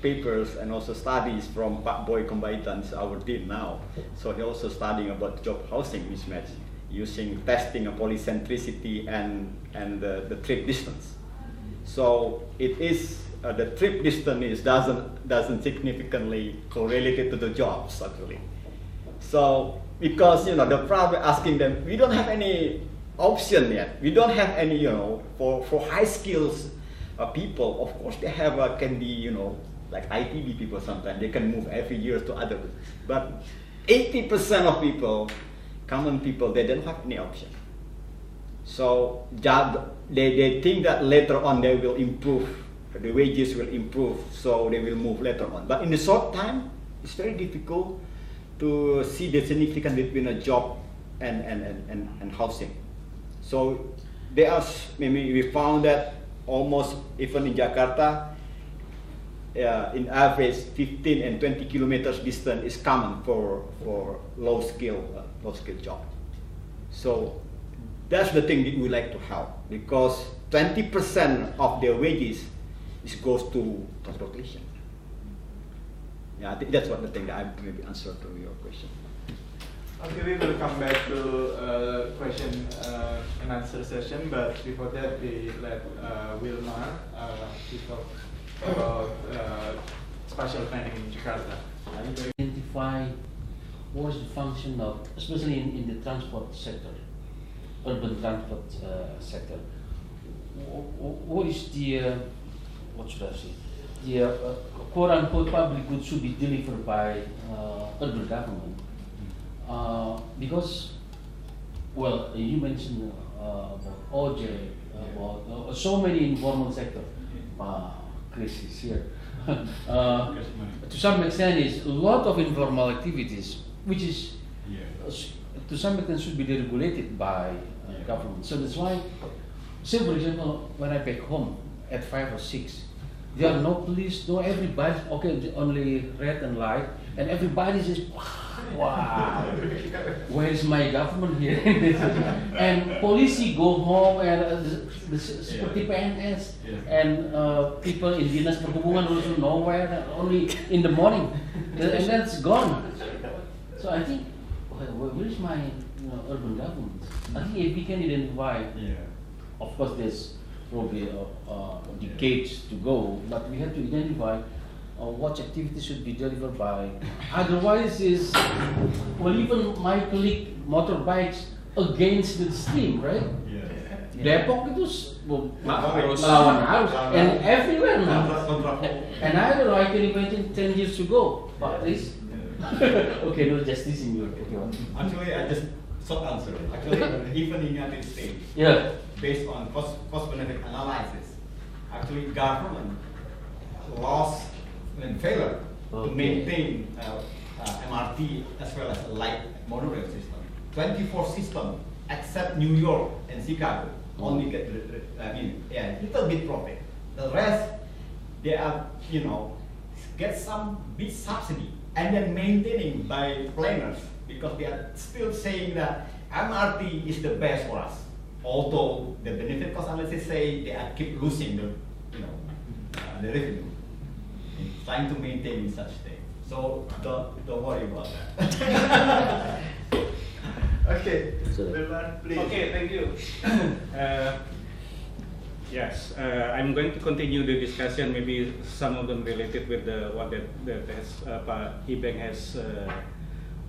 papers and also studies from Pak Boy Kembaitan, our dean now. So he also studying about job housing mismatch using testing of polycentricity and the trip distance. So it is the trip distance doesn't significantly correlated to the jobs actually. So because the problem asking them, we don't have any option yet. We don't have any for high skills people. Of course they have can be like ITB people sometimes they can move every year to other, but 80% of people, common people, they don't have any option. So they think that later on they will improve, the wages will improve, so they will move later on. But in the short time, it's very difficult to see the significance between a job and housing. So maybe we found that almost even in Jakarta, in average 15 and 20 kilometers distance is common for low skill job. So that's the thing that we like to help, because 20% of their wages goes to transportation. Yeah, I think that's what the thing that I maybe answer to your question. Okay, we will come back to question and answer session, but before that we let Wilmar talk about spatial planning in Jakarta. Identify what is the function of, especially in the transport sector, urban transport sector. What is the, what should I say, the quote-unquote public goods should be delivered by urban government? Because, well, you mentioned about OJ, about so many informal sector. Chris is here. To some extent, is a lot of informal activities, which is to some extent should be deregulated by government. So that's why, say for example, when I back home at 5 or 6, there are no police, no everybody. Okay, only red and light, and everybody says, "Wow, where is my government here?" And police go home, and seperti PNS, and people in dinas perhubungan also nowhere, only in the morning, and that's gone. So I think, where is my urban government? I think if we can identify, of course there's probably decades to go, but we have to identify what activities should be delivered by. Otherwise, even my colleague motorbikes against the stream, right? Depok itu lawan arus, and everywhere now. And I don't know, I can imagine 10 years to go, but this. Okay, no justice in Europe. Actually, I just short answer. Actually, even in the United States, based on cost-benefit analysis, actually government lost and failure to maintain MRT as well as a light monorail system. 24 system except New York and Chicago. only get, little bit profit. The rest, they are, get some big subsidy and then maintaining by planners, because they are still saying that MRT is the best for us. Although the benefit cost analysis say they are keep losing the, the revenue, trying to maintain in such thing. So don't worry about that. Okay, So- Wilmar, please. Okay, thank you. Yes, I'm going to continue the discussion. Maybe some of them related with what that has Pak Ibeng has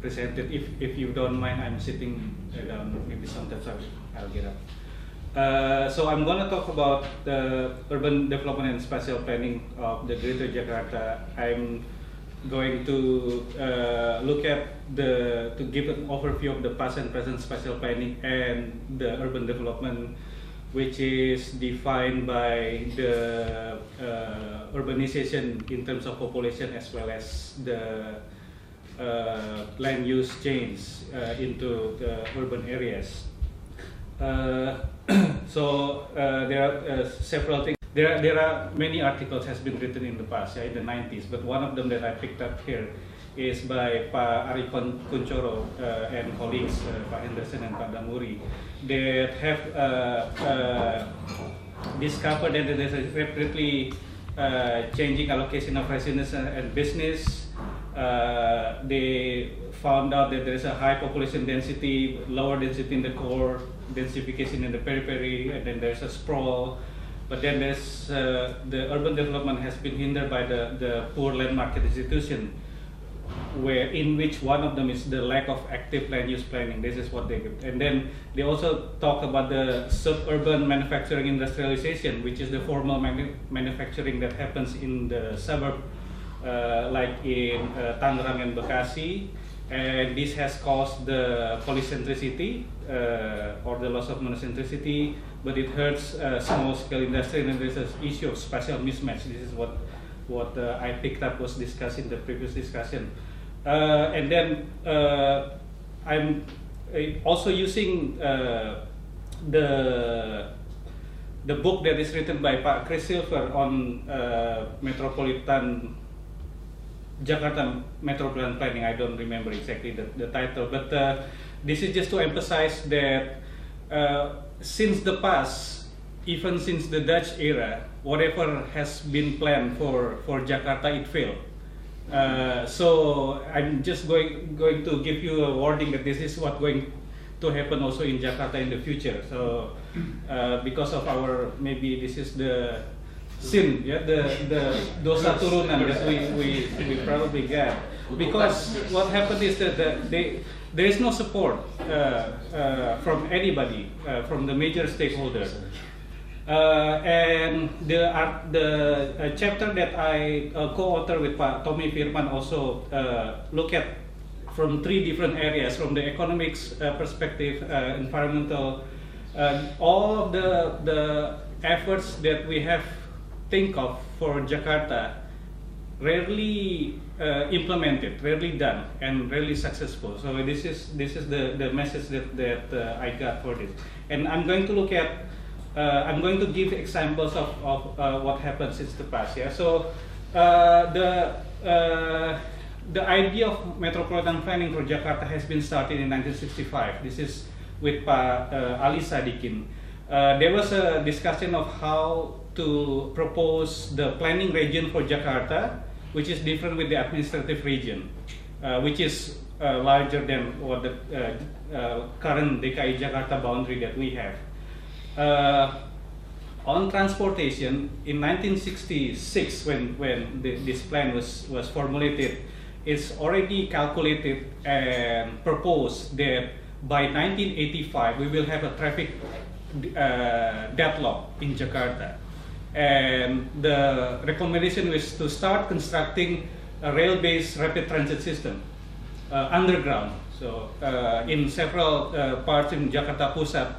presented. If you don't mind, I'm sitting down. Maybe sometimes I'll get up. So I'm going to talk about the urban development and spatial planning of the Greater Jakarta. I'm going to look at to give an overview of the past and present spatial planning and the urban development, which is defined by the urbanization in terms of population as well as the land use change into the urban areas. So there are several things. There are many articles has been written in the past, in the 90s, but one of them that I picked up here is by Pak Ari Kuncoro and colleagues, Pak Henderson and Pak Damuri, that have discovered that there is a rapidly changing allocation of residence and business. They found out that there is a high population density, lower density in the core, densification in the periphery, and then there's a sprawl. But then there's the urban development has been hindered by the poor land market institution, in which one of them is the lack of active land use planning. This is what they give. And then they also talk about the suburban manufacturing industrialization, which is the formal manufacturing that happens in the suburb, like in Tangerang and Bekasi. And this has caused the polycentricity or the loss of monocentricity, but it hurts small-scale industry, and there's an issue of spatial mismatch. This is what I picked up was discussed in the previous discussion. And then I'm also using the book that is written by Pak Chris Silver on metropolitan Jakarta metropolitan planning. I don't remember exactly the title, but this is just to emphasize that since the past, even since the Dutch era, whatever has been planned for Jakarta, it failed. So I'm just going to give you a warning that this is what going to happen also in Jakarta in the future. So because of our, maybe this is the sin, the dosa turunan that we probably get. Because what happened is that there is no support from anybody, from the major stakeholders. And the chapter that I co-author with Pak Tommy Firman also look at from 3 different areas, from the economics perspective, environmental, all of the efforts that we have think of for Jakarta rarely implemented, rarely done, and rarely successful. So this is the message that I got for this. And I'm going to look at, I'm going to give examples of what happened since the past. Yeah. So the idea of metropolitan planning for Jakarta has been started in 1965. This is with Pak Ali Sadikin. There was a discussion of how to propose the planning region for Jakarta, which is different with the administrative region, which is larger than what the current DKI Jakarta boundary that we have. On transportation, in 1966, when this plan was formulated, it's already calculated and proposed that by 1985 we will have a traffic deadlock in Jakarta. And the recommendation was to start constructing a rail-based rapid transit system underground. So in several parts in Jakarta Pusat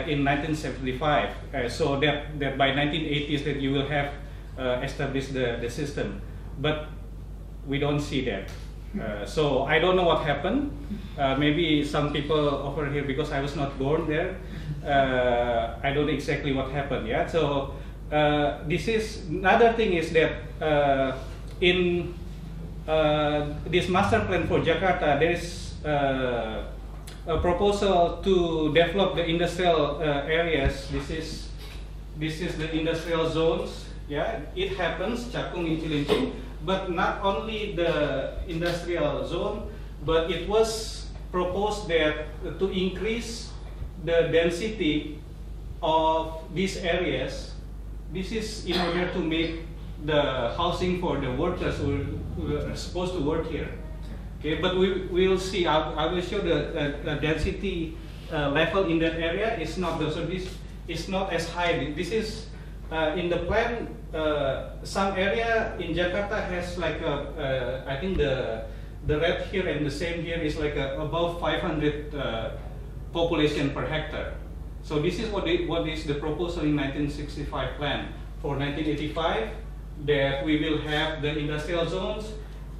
in 1975, so that by 1980s that you will have established the system. But we don't see that. So I don't know what happened. Maybe some people over here, because I was not born there, I don't know exactly what happened. Yeah. So this is another thing is that in this master plan for Jakarta, there is a proposal to develop the industrial areas. This is the industrial zones. Yeah, it happens Cakung in Cilincing, but not only the industrial zone, but it was proposed that to increase the density of these areas. This is in order to make the housing for the workers who are supposed to work here. Okay, but we will see. I will show the density level in that area is not so this is not as high. This is in the plan. Some area in Jakarta has like I think the red here and the same here is like above 500 population per hectare. So this is what is the proposal in 1965 plan for 1985, that we will have the industrial zones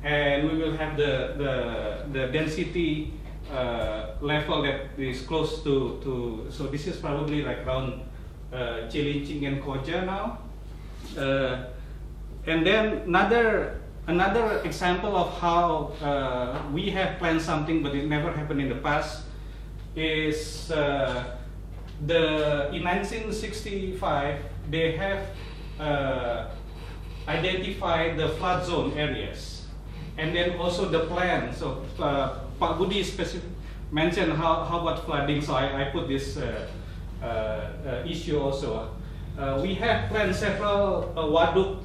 and we will have the density level that is close to so this is probably like around Cilincing and Koja now. And then another example of how we have planned something but it never happened in the past is in 1965 they have identified the flood zone areas, and then also the plan. So Pak Budi mentioned how about flooding, so I put this issue also. We have planned several waduk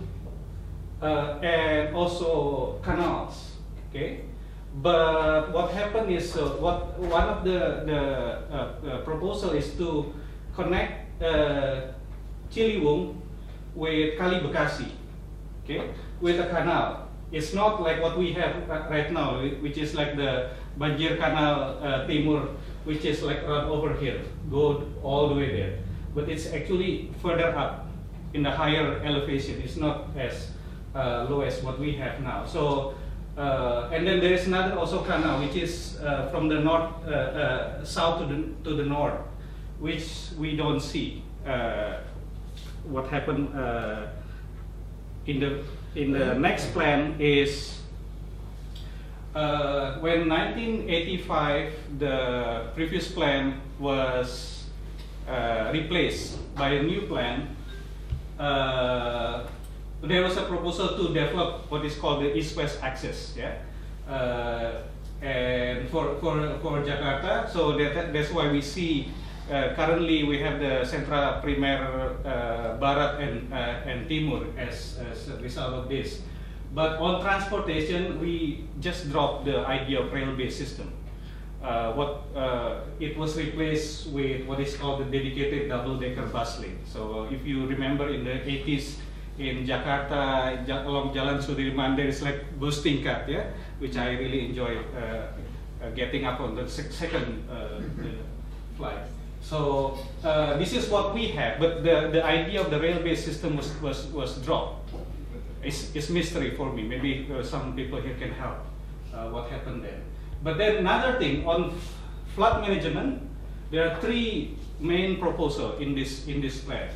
and also canals. Okay, but what happened is one of the proposal is to connect Ciliwung with Kali Bekasi, okay, with a canal. It's not like what we have right now, which is like the Banjir Canal Timur, which is like around over here, go all the way there. But it's actually further up in the higher elevation. It's not as low as what we have now. So, and then there is another also canal, which is from the north, south to the north, which we don't see. What happened in the next plan is when 1985 the previous plan was replaced by a new plan. There was a proposal to develop what is called the east-west axis, yeah, and for Jakarta. So that's why we see. Currently, we have the Sentra Primer Barat and Timur as a result of this. But on transportation, we just dropped the idea of rail-based system. It was replaced with what is called the dedicated double-decker bus lane. So if you remember in the 80s in Jakarta, along Jalan Sudirman, there is like bus tingkat, yeah, which I really enjoy getting up on the second flight. So this is what we have, but the idea of the rail-based system was dropped. It's mystery for me. Maybe some people here can help what happened there. But then another thing on flood management, there are three main proposals in this plan: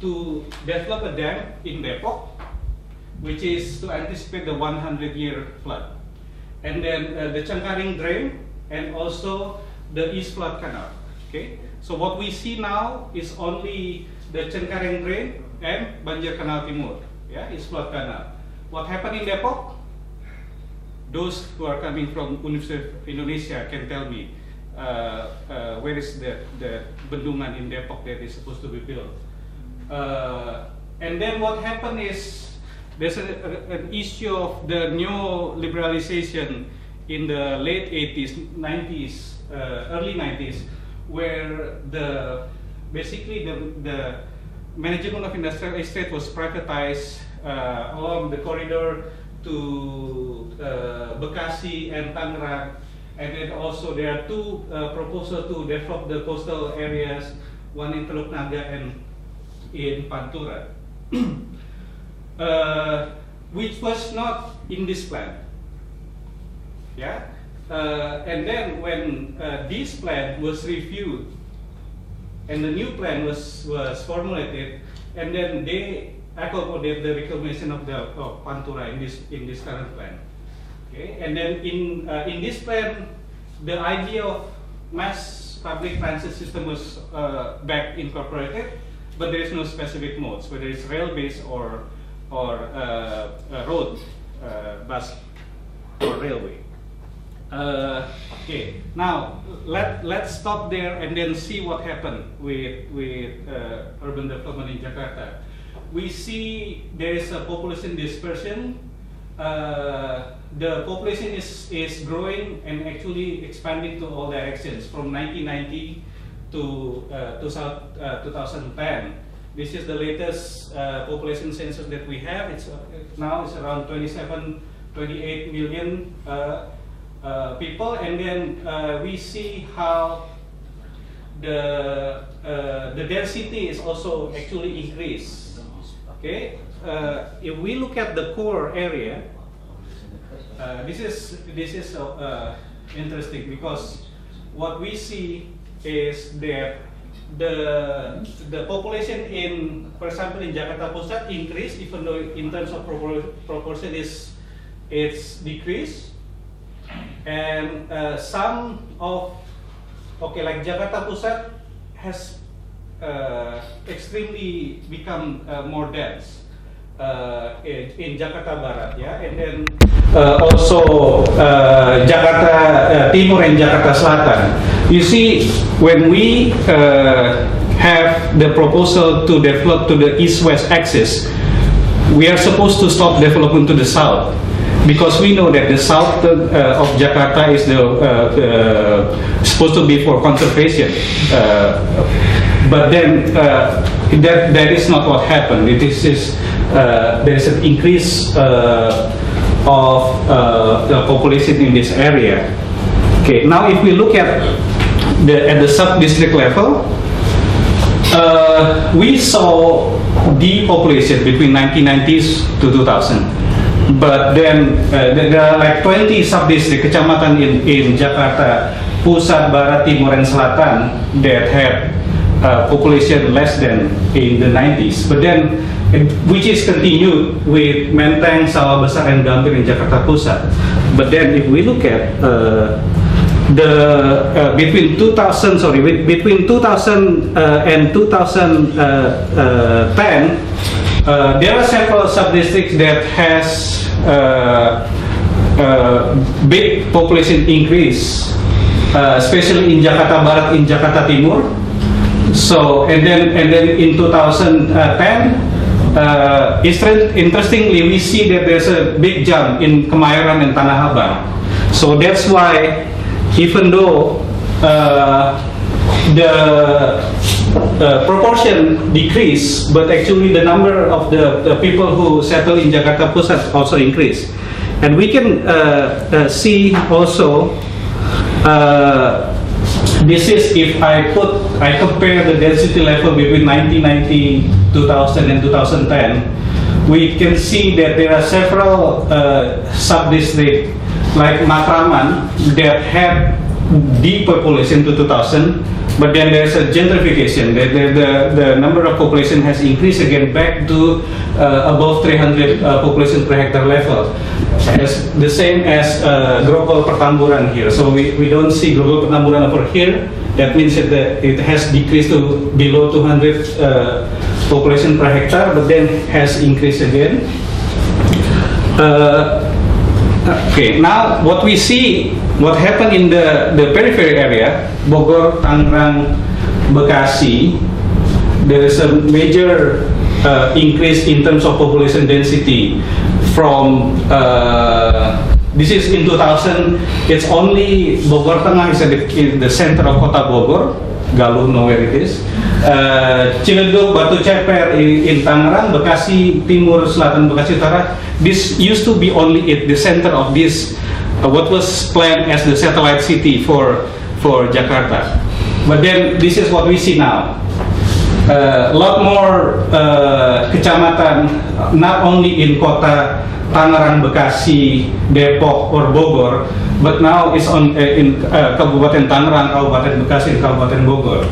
to develop a dam in Depok, which is to anticipate the 100-year flood, and then the Cengkaring drain, and also the East Flood Canal. Okay, so what we see now is only the Cengkaring drain and Banjir Canal Timur, yeah, East Flood Canal. What happened in Depok? Those who are coming from University of Indonesia can tell me where is the bendungan in Depok that is supposed to be built. And then what happened is there's an issue of the new liberalization in the late 80s, 90s, early 90s, where basically the management of industrial estate was privatized along the corridor to Bekasi and Tangerang, and then also there are two proposals to develop the coastal areas, one in Teluk Naga and in Pantura, which was not in this plan. Yeah, and then when this plan was reviewed and the new plan was formulated, and then they accommodate the recommendation of the Pantura in this current plan. Okay, and then in this plan, the idea of mass public transit system was back incorporated, but there is no specific modes, whether it's rail-based or road, bus or railway. Okay, now let's stop there and then see what happened with urban development in Jakarta. We see there is a population dispersion. The population is growing and actually expanding to all directions from 1990 to 2010. This is the latest population census that we have. Now it's around 28 million people, and then we see how the density is also actually increased. Okay, if we look at the core area, this is interesting, because what we see is that the population in, for example, in Jakarta Pusat increased, even though in terms of proportion it's decreased, and some of, okay, like Jakarta Pusat has extremely become more dense in Jakarta Barat, yeah, and then also Jakarta Timur and Jakarta Selatan. You see, when we have the proposal to develop to the east-west axis, we are supposed to stop development to the south, because we know that the south of Jakarta is supposed to be for conservation. But then that is not what happened. There is an increase of the population in this area. Okay, now if we look at the sub-district level, we saw depopulation between 1990s to 2000. But then there are like 20 sub-district kecamatan in Jakarta Pusat, Barat, Timur, and Selatan that had population less than in the 90s, but then which is continued with Menteng, Sawah Besar, and Gambir in Jakarta Pusat. But then if we look at between 2000 and 2010, there are several sub-districts that has big population increase, especially in Jakarta Barat, in Jakarta Timur. So and then in 2010, interestingly, we see that there's a big jump in Kemayoran and Tanah Abang. So that's why, even though the proportion decreased, but actually the number of the people who settle in Jakarta Pusat also increased. And we can see also, this is if I compare the density level between 1990, 2000 and 2010, we can see that there are several sub-districts like Matraman that had depopulation to 2000, but then there's a gentrification. The number of population has increased again back to above 300 population per hectare level. As the same as global pertamburan here. So we don't see global pertamburan over here. That means that it has decreased to below 200 population per hectare, but then has increased again. Okay, now what we see, what happened in the periphery area, Bogor, Tangerang, Bekasi, there is a major increase in terms of population density from, this is in 2000, it's only Bogor Tengah is at the center of Kota Bogor, Galuh know where it is, Ciledug, Batu Ceper in Tangerang, Bekasi Timur, Selatan, Bekasi Utara. This used to be only at the center of this, what was planned as the satellite city for Jakarta. But then this is what we see now. a lot more kecamatan, not only in Kota Tangerang, Bekasi, Depok, or Bogor, but now it's in Kabupaten Tangerang, Kabupaten Bekasi, and Kabupaten Bogor.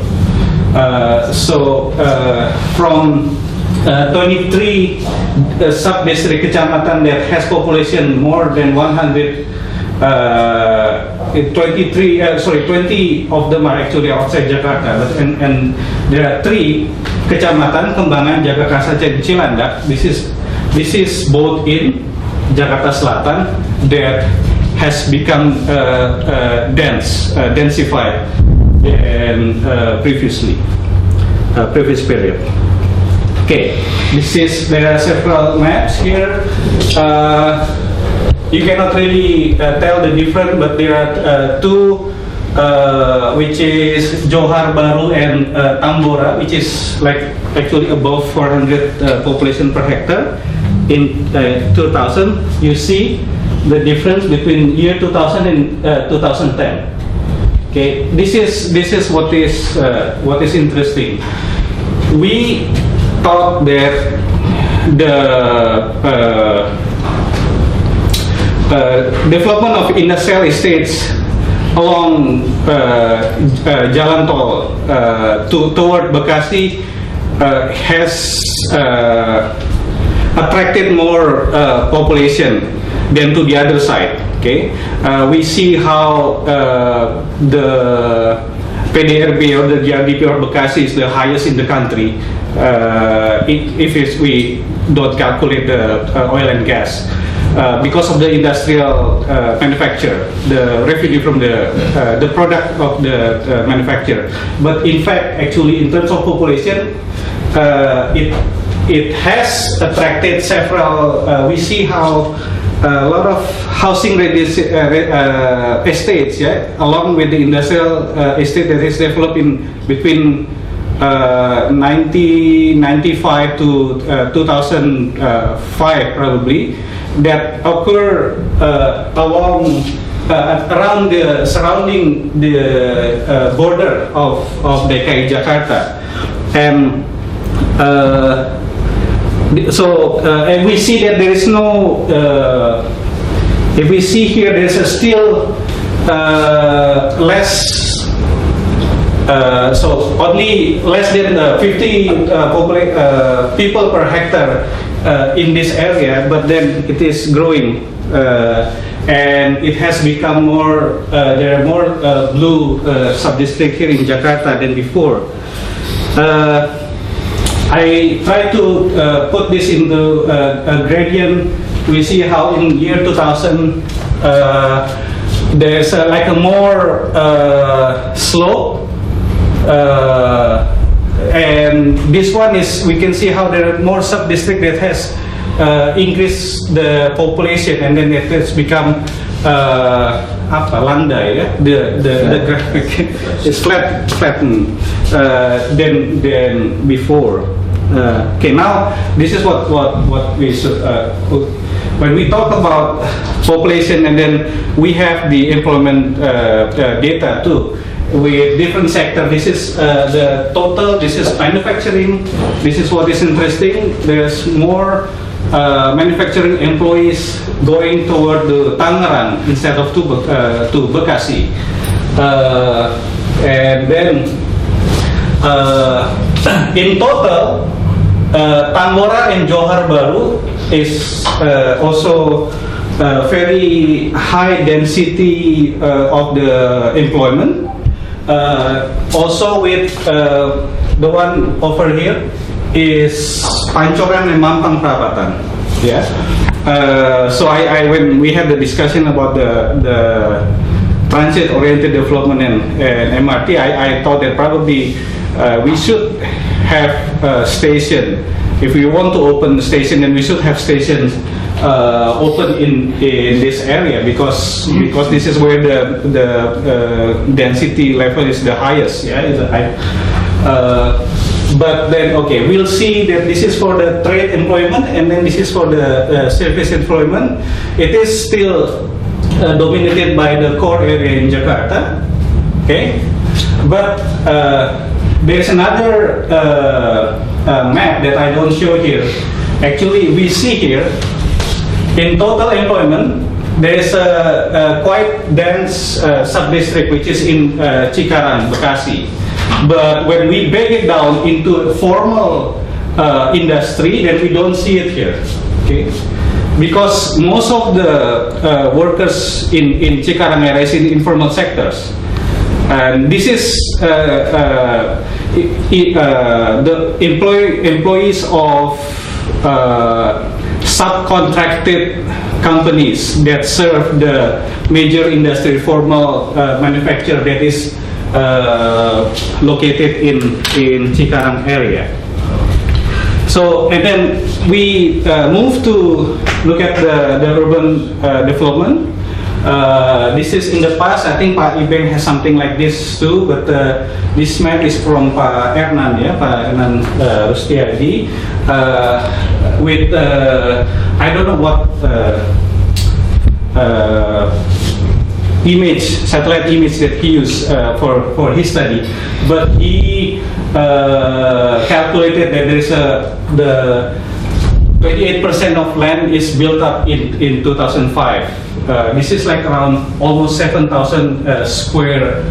From 23 sub-district kecamatan that has population more than 100, 20 of them are actually outside Jakarta, but, and there are 3 kecamatan, Kembangan, Jagakarsa, and Cilandak. This is both in Jakarta Selatan that has become densified and previous period. Okay, there are several maps here. You cannot really tell the difference, but there are 2, which is Johar Baru and Tambora, which is like actually above 400 population per hectare. In 2000, you see the difference between year 2000 and 2010. Okay, this is what is interesting. We thought that the development of industrial estates along Jalan Tol toward Bekasi has attracted more population than to the other side. Okay, we see how the PDRB or the GRDP of Bekasi is the highest in the country. If we don't calculate the oil and gas. Because of the industrial manufacture, the revenue from the product of the manufacturer. But in fact, actually, in terms of population, it has attracted several. We see how a lot of housing estates, along with the industrial estate that is developed in between 1995 to 2005 probably, that occur along around the surrounding the border of DKI Jakarta, and and we see that there is no. If we see here, there is still less. So only less than 50 people per hectare in this area, but then it is growing, and it has become more. There are more blue sub-districts here in Jakarta than before. I try to put this into a gradient. We see how in year 2000 there's like a more slope. And this one is, we can see how there are more sub-district that has increased the population, and then it has become landai, the graphic is flattened than before. Okay, now this is what we should when we talk about population, and then we have the employment data too. With different sector, this is the total. This is manufacturing. This is what is interesting. There's more manufacturing employees going toward the Tangerang instead of to Bekasi, and then in total, Tambora and Johar Baru is also very high density of the employment. Also with the one over here is Pancoran and Mampang Prapatan. Yeah. So when we had the discussion about the transit-oriented development and MRT, I thought that probably we should have a station. If we want to open the station, then we should have stations open in this area, because this is where the density level is the highest. Yeah, but then okay, we'll see that this is for the trade employment, and then this is for the service employment. It is still dominated by the core area in Jakarta. Okay, but There's another map that I don't show here. Actually, we see here, in total employment, there's a quite dense sub-district which is in Cikarang, Bekasi. But when we break it down into formal industry, then we don't see it here. Okay? Because most of the workers in Cikarang area is in informal sectors. And this is the employees of subcontracted companies that serve the major industry, formal manufacturer that is located in Cikarang area. So, and then we move to look at the urban development. This is in the past. I think Pak Ibeng has something like this too, but this map is from Pak Ernan, ya, Pak Ernan Rustiadi, with I don't know what image, satellite image that he used for his study, but he calculated that there is the 28% of land is built up in 2005. This is like around almost 7,000 square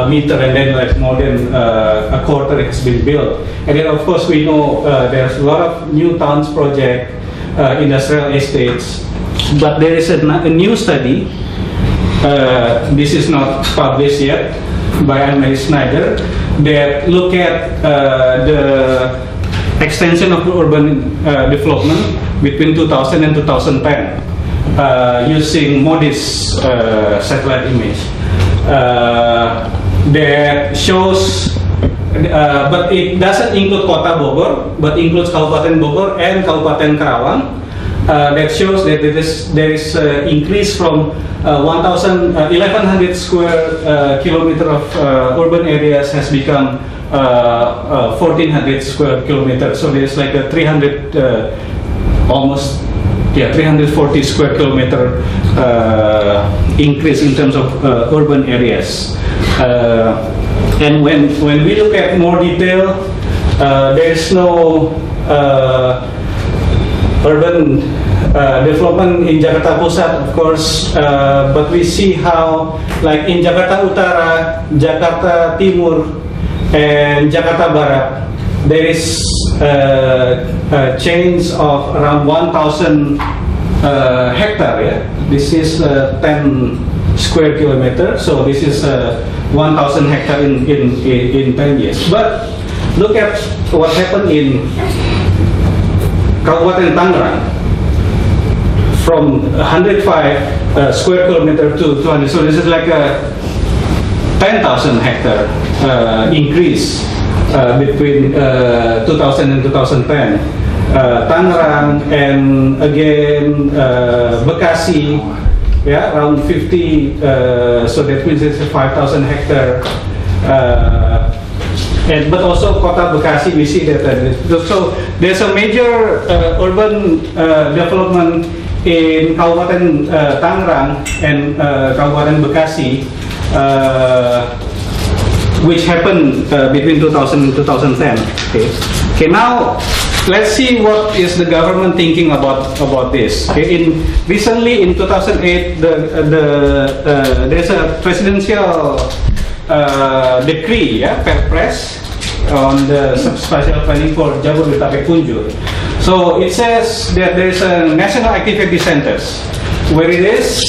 meter, and then like more than a quarter has been built. And then of course we know there's a lot of new towns project, industrial estates, but there is a new study. This is not published yet by Anne-Marie Schneider, that look at the extension of urban development between 2000 and 2010 using MODIS satellite image that shows, but it doesn't include Kota Bogor, but includes Kabupaten Bogor and Kabupaten Karawang. That shows that there is increase from 1,100 square kilometer of urban areas has become 1,400 square kilometers. So there's like a 340 square kilometer increase in terms of urban areas. And when we look at more detail, there's no urban development in Jakarta Pusat, of course, but we see how, like in Jakarta Utara, Jakarta Timur, and Jakarta Barat, there is a change of around 1,000 hectare. Yeah? This is 10 square kilometer, so this is 1,000 hectare in 10 years. But look at what happened in Kabupaten Tangerang, from 105 square kilometer to 200. So this is like a 10,000 hectare increase between 2000 and 2010. Tangerang, and again Bekasi, yeah, around 50. So that means it's a 5,000 hectare. But also Kota Bekasi, we see that. So there's a major urban development in Kabupaten Tangerang and Kabupaten Bekasi, which happened between 2000 and 2010. Okay, now let's see what is the government thinking about this. Okay, recently in 2008, there's a presidential decree, yeah, Perpres, on the spatial planning for Jabodetabek Punjur. So it says that there is a national activity centers, where it is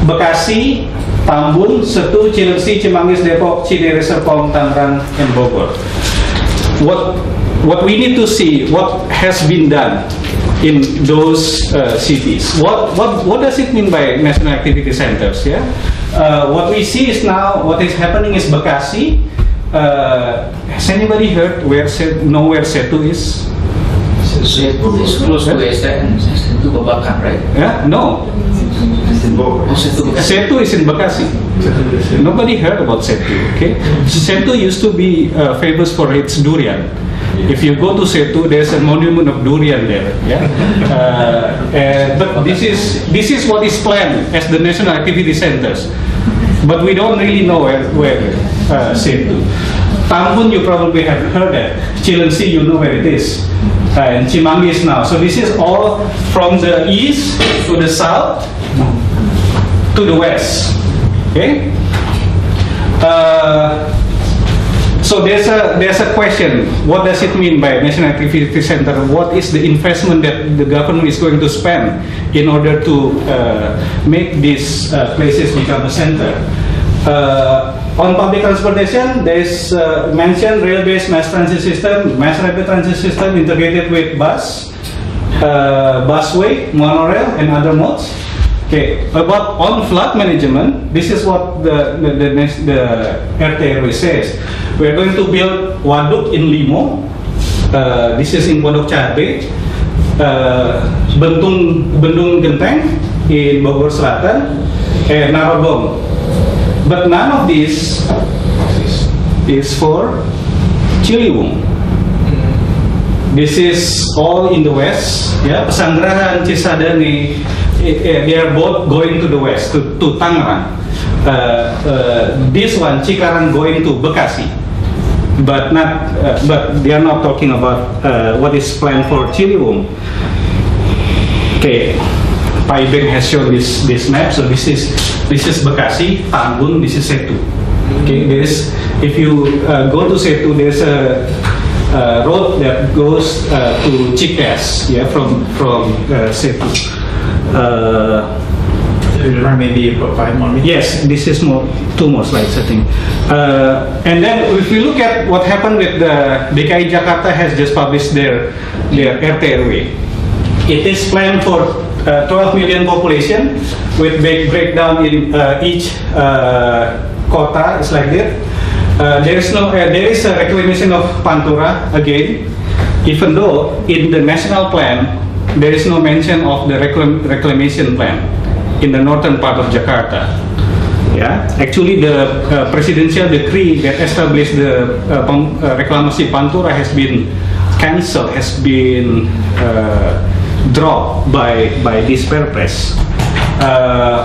Bekasi, Tambun, Setu, Cilengsi, Cimanggis, Depok, Cinere, Serpong, Tangerang, and Bogor. What we need to see, what has been done in those cities. What does it mean by national activity centers? Yeah. What we see is now, what is happening is Bekasi. Has anybody heard where Setu is? Setu is close to STN, Setu Babakan, right? Yeah, no. Setu is in Bekasi. Nobody heard about Setu. Okay, Setu used to be famous for its durian. If you go to Setu, there's a monument of durian there. Yeah, but this is what is planned as the national activity centers. But we don't really know where Setu. Tambun, you probably have heard that. Cilengsi, you know where it is. And Cimanggis now. So this is all from the east to the south to the west. Okay. So there's a question. What does it mean by National Activity Center? What is the investment that the government is going to spend in order to make these places become a center? On public transportation, there is mentioned rail-based mass transit system, mass rapid transit system integrated with bus, busway, monorail, and other modes. Okay, about on flood management, this is what the RTRW says. We are going to build waduk in Limo. This is in Pondok Cabe. Bendung Genteng in Bogor Selatan, and Narogong. But none of this is for Ciliwung. This is all in the west. Yeah, Pesanggerahan, Cisadane, they are both going to the west, to Tangerang. This one, Cikarang, going to Bekasi, but they are not talking about what is planned for Ciliwung. Okay. Pak Ibeng has shown this map. So this is Bekasi, Tambun, this is Setu. Okay, if you go to Setu, there's a road that goes to Cikes, yeah, from Setu. Maybe 5 more minutes. Yes, this is 2 more slides, I think. And then if we look at what happened with the DKI Jakarta has just published their RTRW. It is planned for 12 million population with breakdown in each kota. It's like that. There is a reclamation of Pantura again, even though in the national plan there is no mention of the reclamation plan in the northern part of Jakarta. Yeah, actually the presidential decree that established the reclamasi Pantura has been cancelled, has been dropped by this Perpres.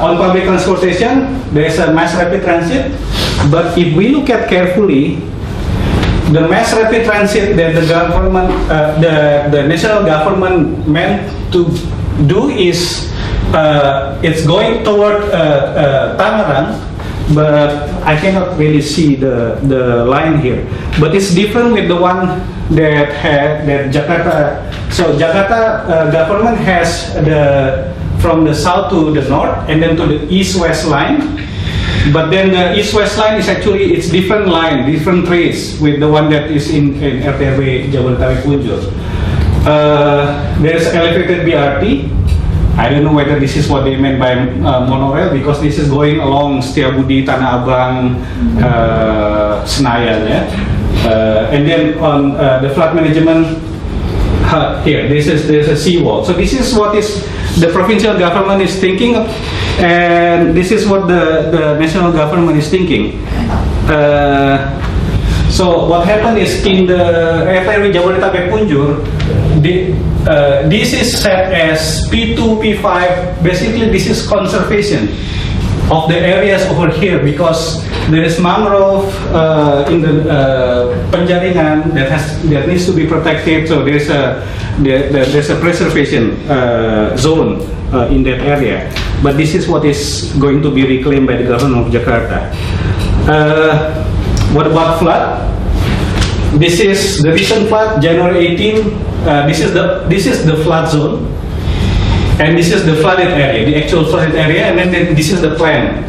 On public transportation, there is a mass rapid transit, but if we look at carefully, the mass rapid transit that the government, the national government meant to do is it's going toward Tangerang, but I cannot really see the line here. But it's different with the one that Jakarta. So Jakarta government has from the south to the north and then to the east-west line. But then the east-west line is actually, it's different line, different trace with the one that is in RTRW Jabodetabek Punjur. There's elevated BRT. I don't know whether this is what they meant by monorail, because this is going along Setiabudi, Tanah Abang, Senayan, yeah? And then on the flood management, here, there's a seawall. So this is what is the provincial government is thinking of, and this is what the national government is thinking. So what happened is in the RTRW Jabodetabek Punjur, this is set as P2, P5. Basically, this is conservation of the areas over here, because there is mangrove in the Penjaringan that needs to be protected. So there's a preservation zone in that area. But this is what is going to be reclaimed by the government of Jakarta. What about flood? This is the recent flood, January 18. This is the flood zone, and this is the flooded area, the actual flooded area, and then this is the plan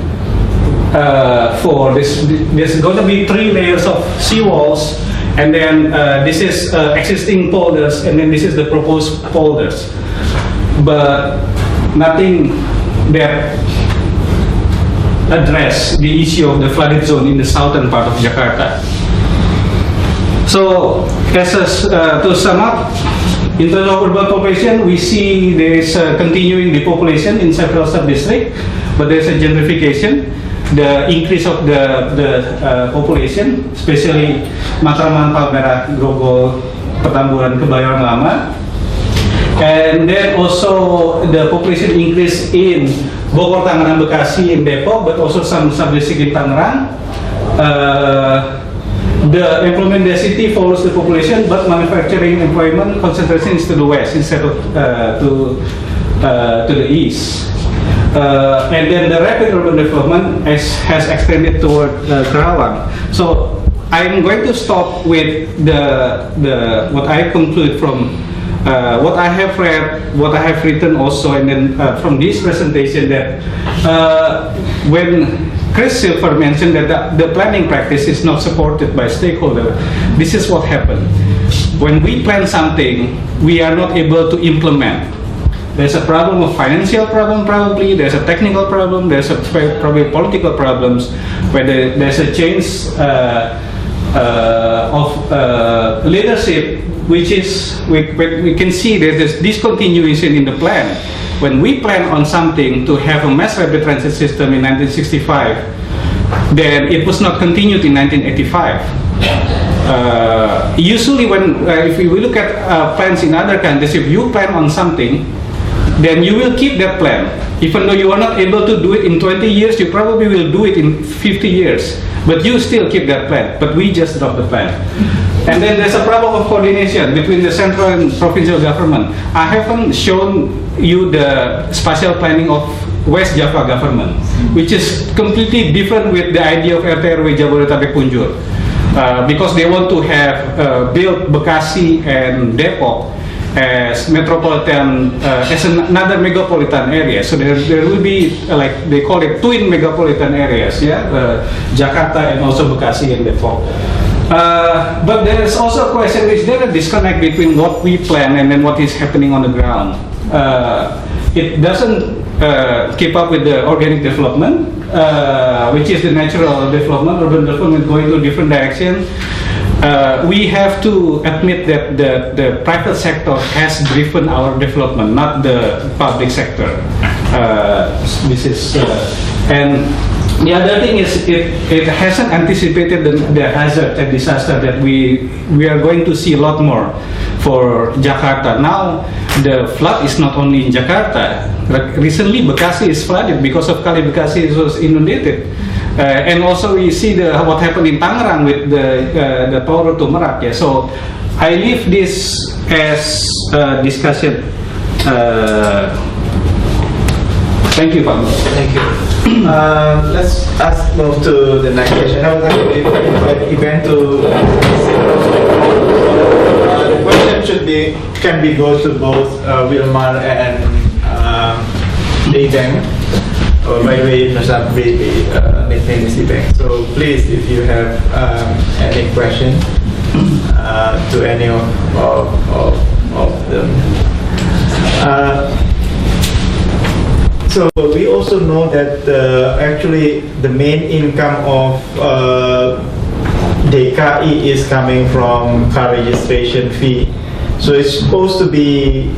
for this. There's going to be 3 layers of seawalls, and then this is existing polders, and then this is the proposed polders. But nothing that address the issue of the flooded zone in the southern part of Jakarta. So, to sum up, in terms of urban population, we see there is continuing depopulation in several sub-districts, but there is a gentrification, the increase of the population, especially Matraman, Palmerah, Grogol, Petamburan, Kebayoran Lama, and then also the population increase in Bogor, Tangerang, Bekasi, and Depok, but also some sub-district in Tangerang. the employment density follows the population, but manufacturing employment concentration is to the west instead of to the east. And then the rapid urban development has extended toward Kerawang. So I'm going to stop with what I conclude from what I have read, what I have written also, and then from this presentation that when Chris Silver mentioned that the planning practice is not supported by stakeholders, this is what happened. When we plan something, we are not able to implement. There's a problem of financial problem probably, there's a technical problem, there's probably political problems, where there's a change of leadership, which is, we can see that there's discontinuation in the plan. When we plan on something to have a mass rapid transit system in 1965, then it was not continued in 1985. Usually when, if we look at plans in other countries, if you plan on something, then you will keep that plan. Even though you are not able to do it in 20 years, you probably will do it in 50 years. But you still keep that plan. But we just drop the plan. And then there's a problem of coordination between the central and provincial government. I haven't shown you the spatial planning of West Java government, which is completely different with the idea of RT/RW Jabodetabek Punjur. Because they want to have built Bekasi and Depok as metropolitan, as another megapolitan area. So there will be, like they call it, twin megapolitan areas, yeah, Jakarta and also Bekasi and Depok. But there is also a question: is there a disconnect between what we plan and then what is happening on the ground? It doesn't keep up with the organic development, which is the natural development, urban development going to different direction. We have to admit that the private sector has driven our development, not the public sector. This is, and the other thing is it hasn't anticipated the hazard and disaster that we are going to see a lot more for Jakarta. Now the flood is not only in Jakarta. Recently Bekasi is flooded because of Kali Bekasi was inundated. And also we see what happened in Tangerang with the tower to Merak. Yeah. So I leave this as a discussion. Thank you, Pak. Thank you. Let's move to the next question. I would like to invite event to the question can be go to both Wilmar and Ibeng. By the way, Nasab nickname is Ibeng. So please, if you have any question to any of them. So we also know that actually the main income of DKI is coming from car registration fee. So it's supposed to be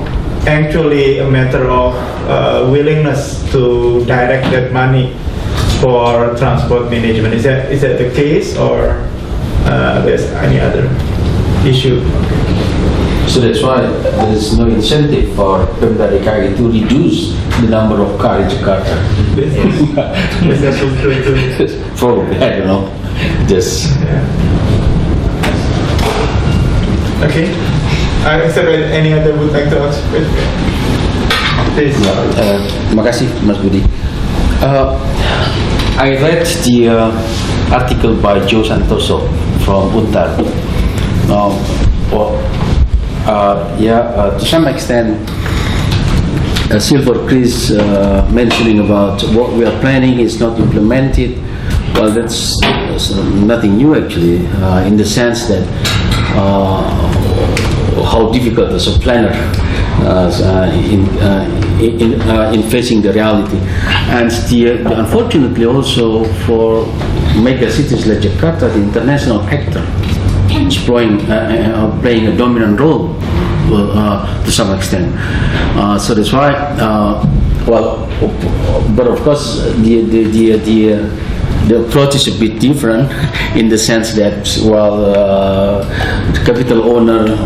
actually a matter of willingness to direct that money for transport management. Is that the case, or there's any other issue? So that's why there is no incentive for Pemda DKI to reduce the number of cars in Jakarta. Probably, I don't know. Just. Okay. Is there any other would like to ask? Please. Makasih, Mas Budi. I read the article by Joe Santoso from UNTAR. To some extent, Silver Chris mentioning about what we are planning is not implemented. Well, that's nothing new actually, in the sense that how difficult as a planner in facing the reality, and unfortunately also for mega cities like Jakarta, the international actor is playing a dominant role to some extent. So that's why, but of course the approach is a bit different in the sense that, the capital owner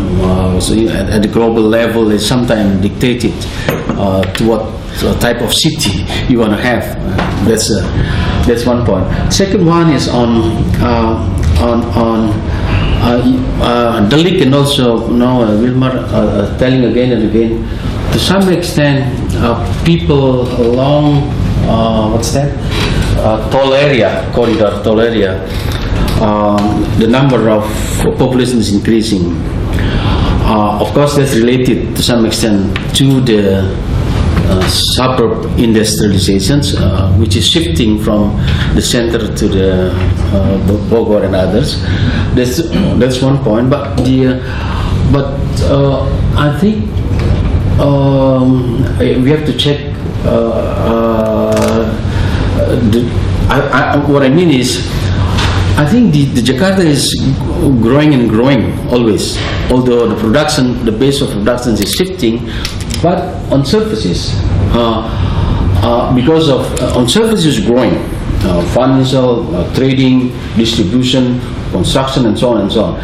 at the global level is sometimes dictated to what type of city you want to have. That's one point. Second one is on Delik and also Wilmar telling again and again, to some extent, people along toll area, corridor toll area, the number of population is increasing. Of course, that's related to some extent to the suburb industrializations, which is shifting from the center to the Bogor and others. That's one point. But I think we have to check. What I mean is, I think the Jakarta is growing and growing always. Although the base of production is shifting, but on surfaces, because of on surfaces growing, financial, trading, distribution, construction, and so on and so on.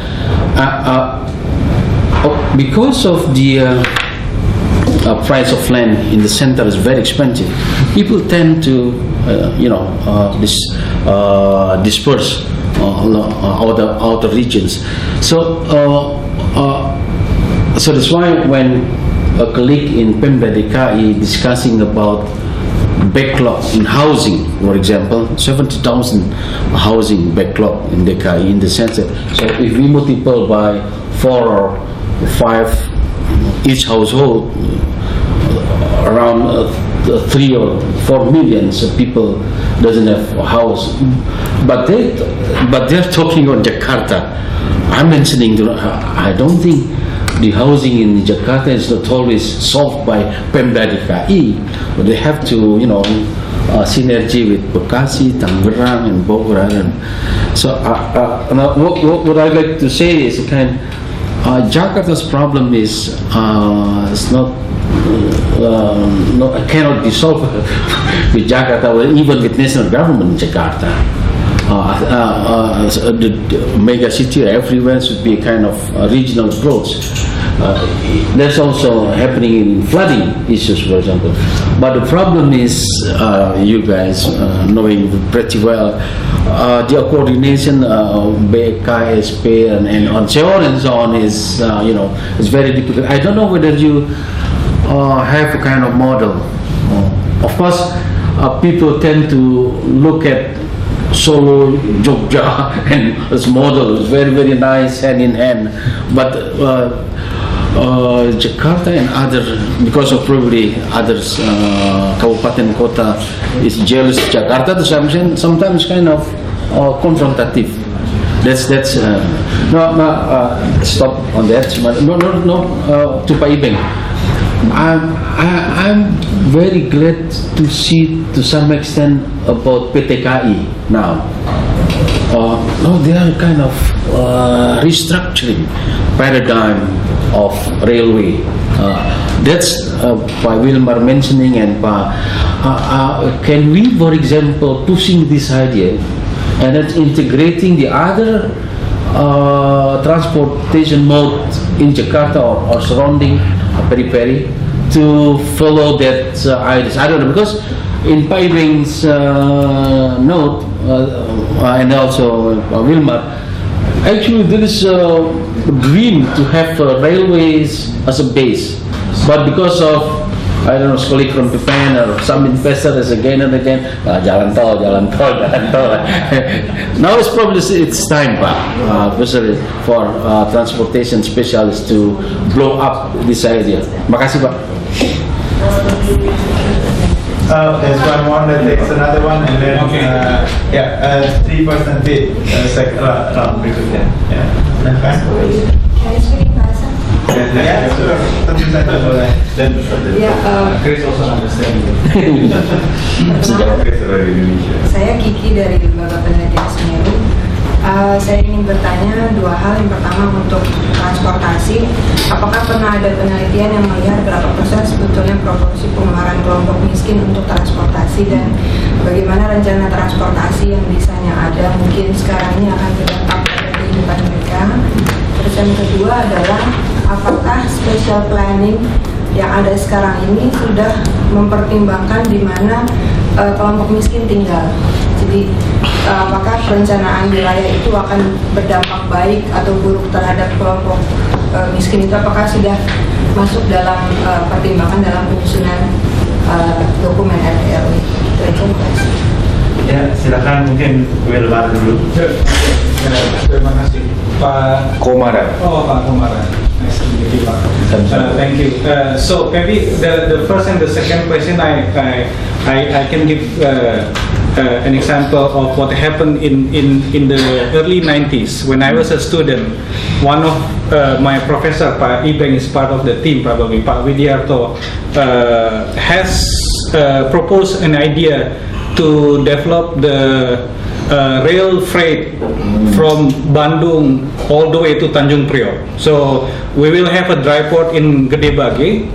Because of the price of land in the center is very expensive, people tend to disperse outer regions. So that's why when a colleague in Pemda DKI discussing about backlog in housing, for example, 70,000 housing backlog in DKI, in the sense that, so if we multiply by 4 or 5 each household, around 3 or 4 million people doesn't have a house, but they're talking on Jakarta. I'm mentioning, I don't think the housing in Jakarta is not always solved by Pemda DKI, but they have to, synergy with Bekasi, Tangerang, and Bogor. And so, what I like to say is Jakarta's problem is not. Cannot be solved with Jakarta or even with national government in Jakarta. The mega city everywhere should be a kind of regional approach. That's also happening in flooding issues, for example. But the problem is, you guys knowing pretty well, the coordination, BKSP and so on is, is very difficult. I don't know whether you have a kind of model. Of course, people tend to look at Solo, Jogja, and as model. It's very, very nice, hand in hand. But Jakarta and other, because of probably others, Kabupaten Kota is jealous of Jakarta to some extent, sometimes kind of confrontative. That's stop on that. No, to Pak Ibeng. I'm very glad to see to some extent about PTKI now. They are kind of restructuring paradigm of railway. That's by Wilmar mentioning, and can we, for example, pushing this idea and then integrating the other transportation mode in Jakarta or surrounding periphery to follow that ideas. I don't know, because in Pak Ibeng's note and also Wilmar, actually there is a dream to have railways as a base, but because of colleague from Japan or some investors again and again, jalan tol. Now it's probably it's time, Pak, especially for transportation specialists to blow up this idea. Makasih, Pak. There's one more that takes another one, and then 3% bid round berikutnya. Can I speak in Bahasa? Ya, tentu saja boleh. Dan Chris also understand. Saya Kiki dari Lembaga Penelitian Semeru. Saya ingin bertanya dua hal. Yang pertama untuk transportasi, apakah pernah ada penelitian yang melihat berapa persen sebetulnya proporsi pengeluaran kelompok miskin untuk transportasi, dan bagaimana rencana transportasi yang bisanya ada mungkin sekarang ini akan berdampak pada kehidupan mereka. Terus yang kedua adalah apakah spatial planning yang ada sekarang ini sudah mempertimbangkan di mana kelompok miskin tinggal. Jadi apakah perencanaan wilayah itu akan berdampak baik atau buruk terhadap kelompok miskin itu, apakah sudah masuk dalam pertimbangan dalam penyusunan dokumen RPL itu? Itu aja. Ya, silakan mungkin Wilmar dulu. Terima kasih Pak Komara. Oh, Pak Komara. Nice to meet you, Pak. Thank you. So maybe the first and the second question I can give an example of what happened in the early 90s when I was a student. One of my professor, Pak Ibeng, is part of the team probably. Pak Widiarto has proposed an idea to develop the rail freight from Bandung all the way to Tanjung Priok. So we will have a dry port in Gede Bage.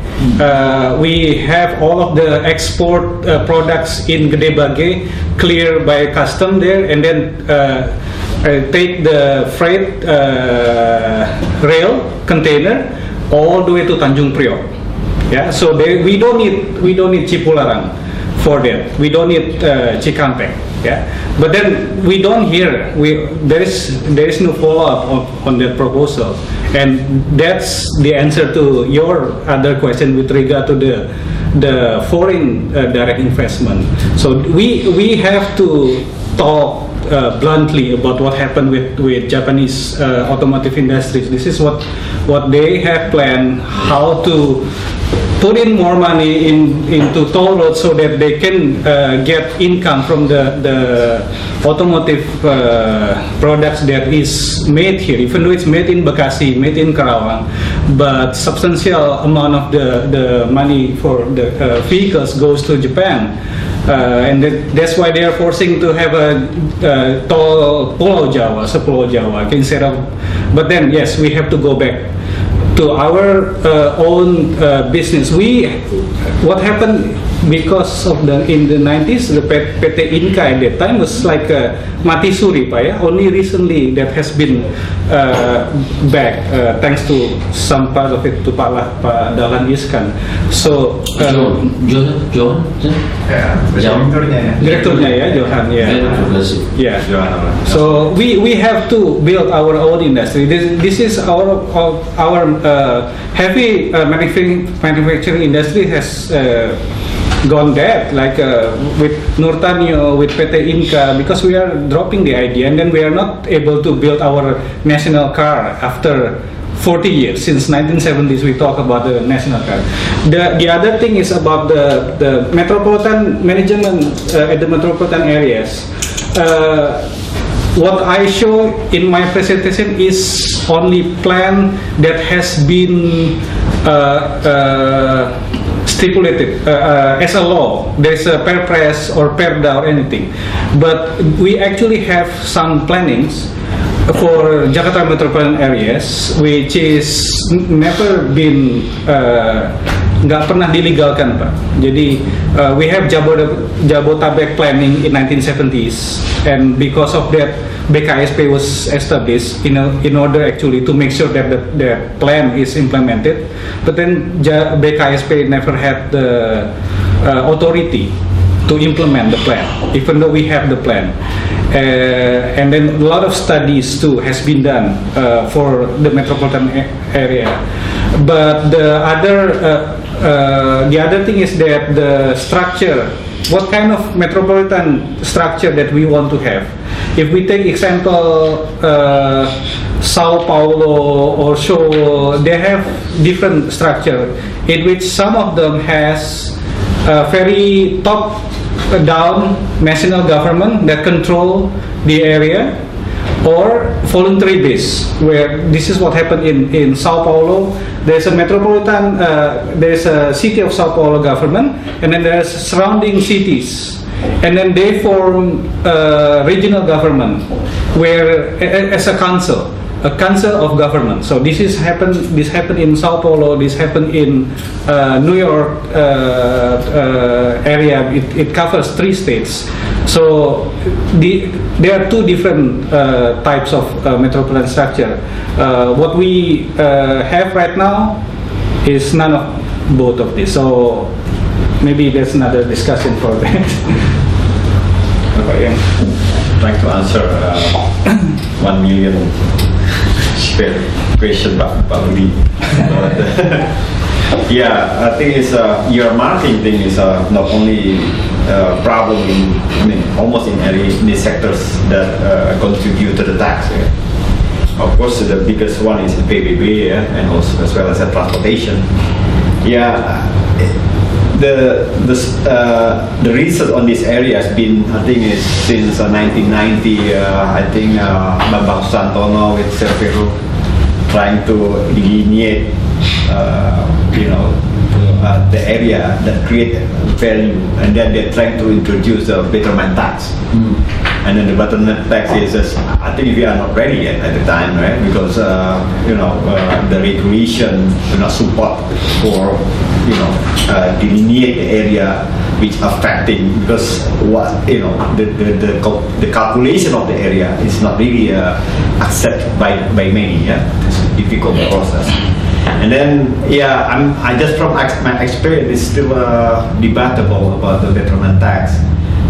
We have all of the export products in Gede Bage cleared by custom there, and then take the freight rail container all the way to Tanjung Priok. Yeah, so we don't need Cipularang for that. We don't need Cikampek. Yeah, but then we don't hear. There is no follow up on that proposal, and that's the answer to your other question with regard to the foreign direct investment. So we have to talk bluntly about what happened with Japanese automotive industries. This is what they have planned, how to put in more money into toll roads so that they can get income from the automotive products that is made here, even though it's made in Bekasi, made in Karawang, but substantial amount of the money for the vehicles goes to Japan. And that's why they are forcing to have a toll Pulau Jawa, Pulau Jawa instead of. But then yes, we have to go back to our own business. What happened because of in the 90s, the PT Inka at that time was like mati suri, Pak, ya. Only recently that has been back thanks to some part of it to Pak Dahlan Iskan. So Direkturnya ya, Johan ya. Yeah. So we have to build our own industry. This is our heavy manufacturing industry has gone dead, like with Nurtanio, with PT Inka, because we are dropping the idea, and then we are not able to build our national car after 40 years. Since 1970s we talk about the national car. The other thing is about the metropolitan management at the metropolitan areas. What I show in my presentation is only plan that has been stipulated as a law. There's a perpres or perda or anything, but we actually have some plannings for Jakarta metropolitan areas which is never been nggak pernah dilegalkan, Pak. Jadi we have Jabotabek planning in 1970s, and because of that BKSP was established in order actually to make sure that the plan is implemented. But then BKSP never had the authority to implement the plan, even though we have the plan. And then a lot of studies too has been done for the metropolitan area. But the other thing is that the structure, what kind of metropolitan structure that we want to have. If we take example Sao Paulo or Seoul, they have different structure in which some of them has a very top down national government that control the area, or voluntary base, where this is what happened in Sao Paulo. There's a metropolitan, there's a city of Sao Paulo government, and then there's surrounding cities, and then they form regional government, where as a council of government. So this happened in Sao Paulo, this happened in New York area. It covers 3 states. So there are 2 different types of metropolitan structure. What we have right now is none of both of these. So maybe there's another discussion for that. Trying to answer 1 million question, Pak Budi. Yeah, I think it's your marketing thing is not only problem in, I mean, almost in any sectors that contribute to the tax. Yeah. Of course, the biggest one is the PBB, yeah, and also as well as the transportation. Yeah, the research on this area has been, I think, is since 1990. I think Bambang Susantono with Servero trying to delineate, the area that create value, and then they're trying to introduce the betterment tax. And then the betterment tax is just, I think we are not ready yet at the time, right? Because the regulation do not support for delineate the area which affecting, because what the calculation of the area is not really accepted by many. Yeah, it's a difficult process. And then, yeah, I just from my experience, it's still debatable about the betterment tax.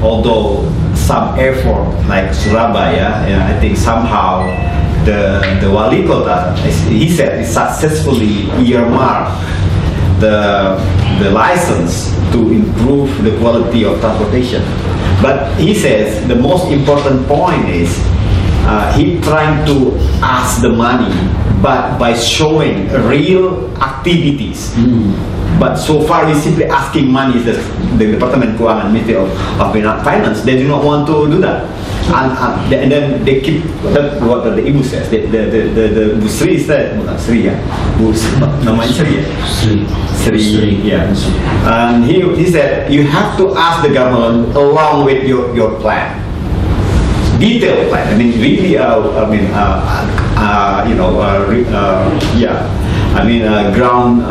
Although some effort, like Surabaya, I think somehow the Wali Kota, he said, successfully earmarked the license to improve the quality of transportation. But he says the most important point is he trying to ask the money, but by showing real activities. But so far, we simply asking money. The Department Keuangan, Ministry of Finance, they do not want to do that, and then they keep what the Ibu says. The Bu Sri said, Sri, yeah, namanya Sri, Sri, yeah. And he said you have to ask the government along with your plan. Detailed plan. I mean, really. Ground.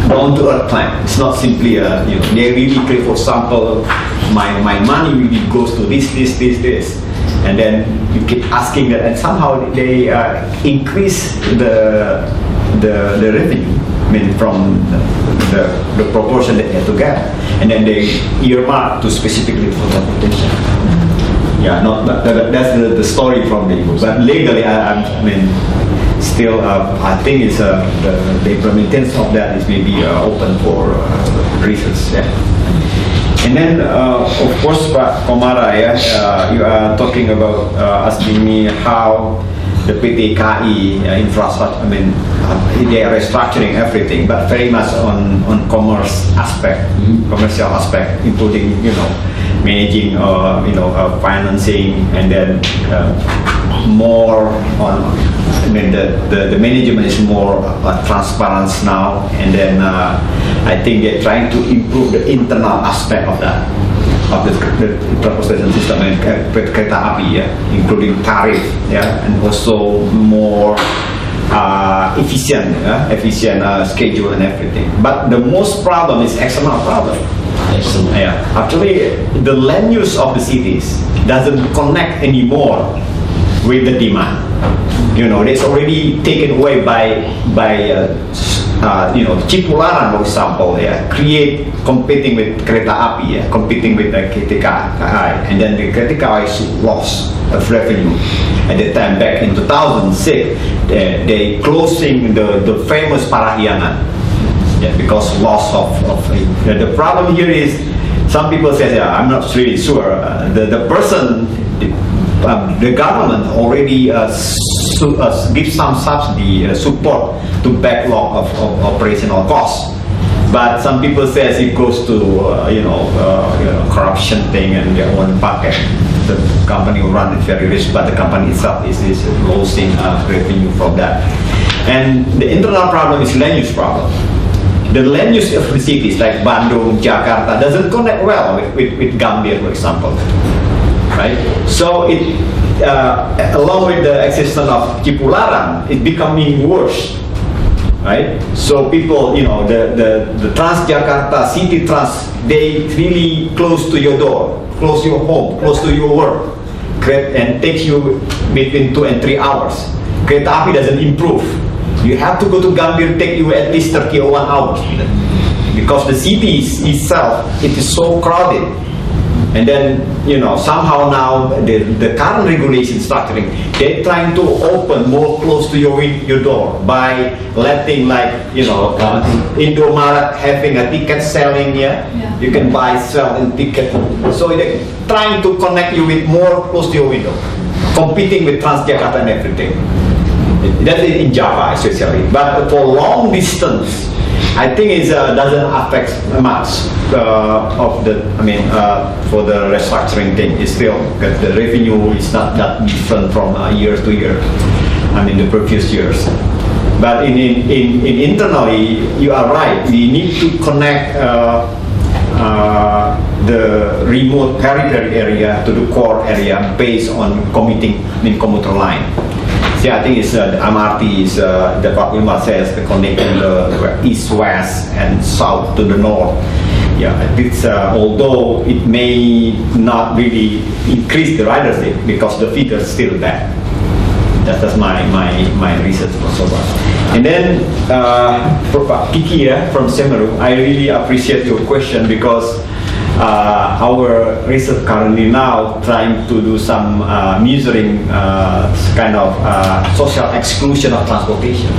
Down to earth plan. It's not simply they really create, for example, my money really goes to this, and then you keep asking that, and somehow they increase the revenue. I mean, from the proportion that they have to get, and then they earmark to specifically for transportation. Yeah, that's the story from the Ibu. But legally, still, I think it's the implementation of that is maybe open for reasons. Yeah. And then, of course, Pak Komara, you are talking about asking me how the PT KI infrastructure. They are restructuring everything, but very much on commerce aspect, commercial aspect, including managing, financing, and then more on. The management is more transparent now, and then I think they're trying to improve the internal aspect of that, of the transportation system and kereta api, including tariff, and also more efficient schedule and everything. But the most problem is external problem. Actually, the land use of the cities doesn't connect anymore with the demand. It's already taken away by Cipularang, for example, create competing with kereta api, competing with the KTKI, and then the KTKI lost of revenue. At that time, back in 2006, they closing the famous Parahyangan, because loss of the problem here is, some people say, I'm not really sure, the person, the government already give some subsidy support to backlog of operational costs, but some people says it goes to corruption thing and their own pocket. The company will run it very rich, but the company itself is losing revenue from that. And the internal problem is land use problem. The land use of the cities like Bandung, Jakarta doesn't connect well with Gambir, for example, right? So it along with the existence of Cipularang, it's becoming worse, right? So people, the Transjakarta City Trans, they really close to your door, close to your home, close to your work, and takes you between 2 and 3 hours. Kereta api doesn't improve. You have to go to Gambir, take you at least 30 or 1 hour, because the city itself, it is so crowded. And then, somehow now the current regulation structuring, they're trying to open more close to your door by letting, like, Indomaret having a ticket selling, you can buy, sell and ticket. So they're trying to connect you with more close to your window, competing with Transjakarta and everything. That is in Java especially. But for long distance, I think it doesn't affect much of the. For the restructuring thing, it's still because the revenue is not that different from year to year. The previous years. But in internally, you are right. We need to connect the remote periphery area to the core area based on commuter line. See, I think it's the MRT is the what Wilmar says, the connecting the east-west and south to the north. Yeah, it's although it may not really increase the ridership because the figure is still there. That's my research so far. And then Kiki from Semeru, I really appreciate your question because our research currently now trying to do some measuring kind of social exclusion of transportation.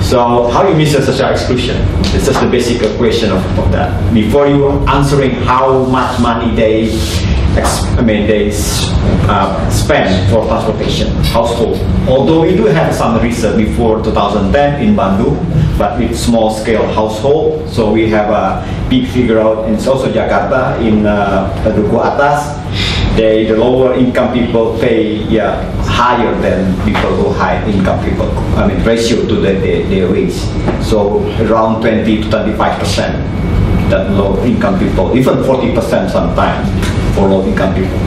So how you measure social exclusion? It's just the basic question of that. Before you answering how much money they spend for transportation, household. Although we do have some research before 2010 in Bandung, but with small scale household. So we have a big figure out in also Jakarta in Duku Atas. The lower income people pay higher than people who high income people. Ratio to their wage. So around 20 to 25%. That low income people, even 40% sometimes for low income people.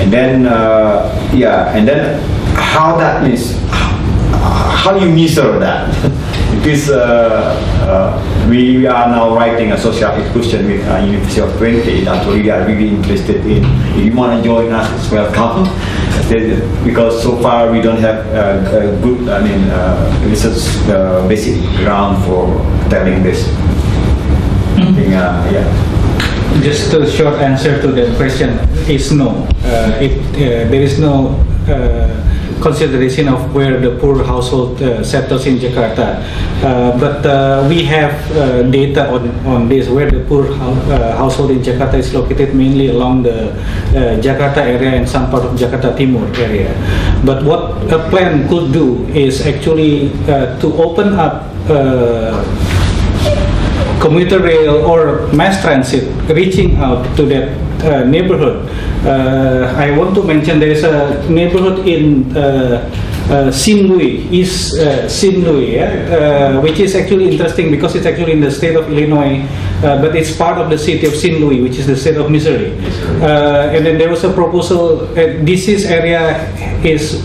And then and then how that is, how you measure that? Because we are now writing a social exclusion with University of Twente that we are really interested in. If you want to join us, it's welcome. Because so far we don't have a good, research basic ground for telling this. Just a short answer to the question is no. There is no consideration of where the poor household settles in Jakarta. But we have data on this, where the poor household in Jakarta is located mainly along the Jakarta area and some part of Jakarta Timur area. But what a plan could do is actually to open up commuter rail or mass transit reaching out to that neighborhood. I want to mention there is a neighborhood in Sinlui, East Sinlui, which is actually interesting because it's actually in the state of Illinois, but it's part of the city of Sinlui, which is the state of Missouri. And then there was a proposal, this area is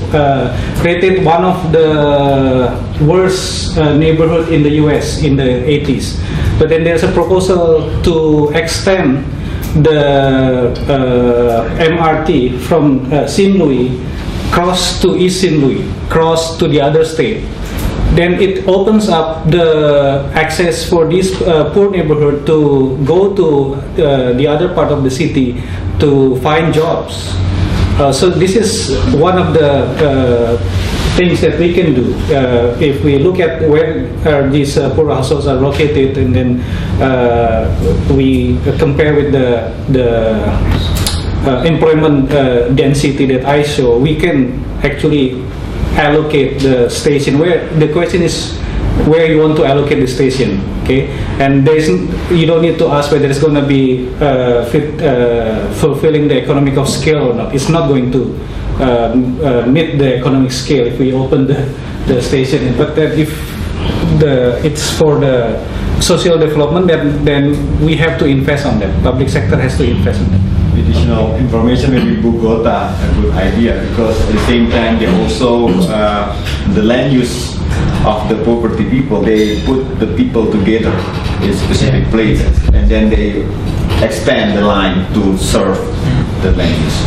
rated one of the worst neighborhood in the US in the 80s. But then there's a proposal to extend the MRT from Sinlui cross to East Sinlui, cross to the other state. Then it opens up the access for this poor neighborhood to go to the other part of the city to find jobs. So this is one of the things that we can do if we look at where these poor households are located, and then we compare with the employment density that I show. We can actually allocate the station. Where the question is where you want to allocate the station, okay? And you don't need to ask whether it's going to be fulfilling the economic of scale or not. It's not going to meet the economic scale if we open the station. But if it's for the social development, then we have to invest on that. Public sector has to invest on that. Additional information, maybe Bogota, a good idea, because at the same time they also the land use of the poverty people, they put the people together in specific places and then they expand the line to serve the land use.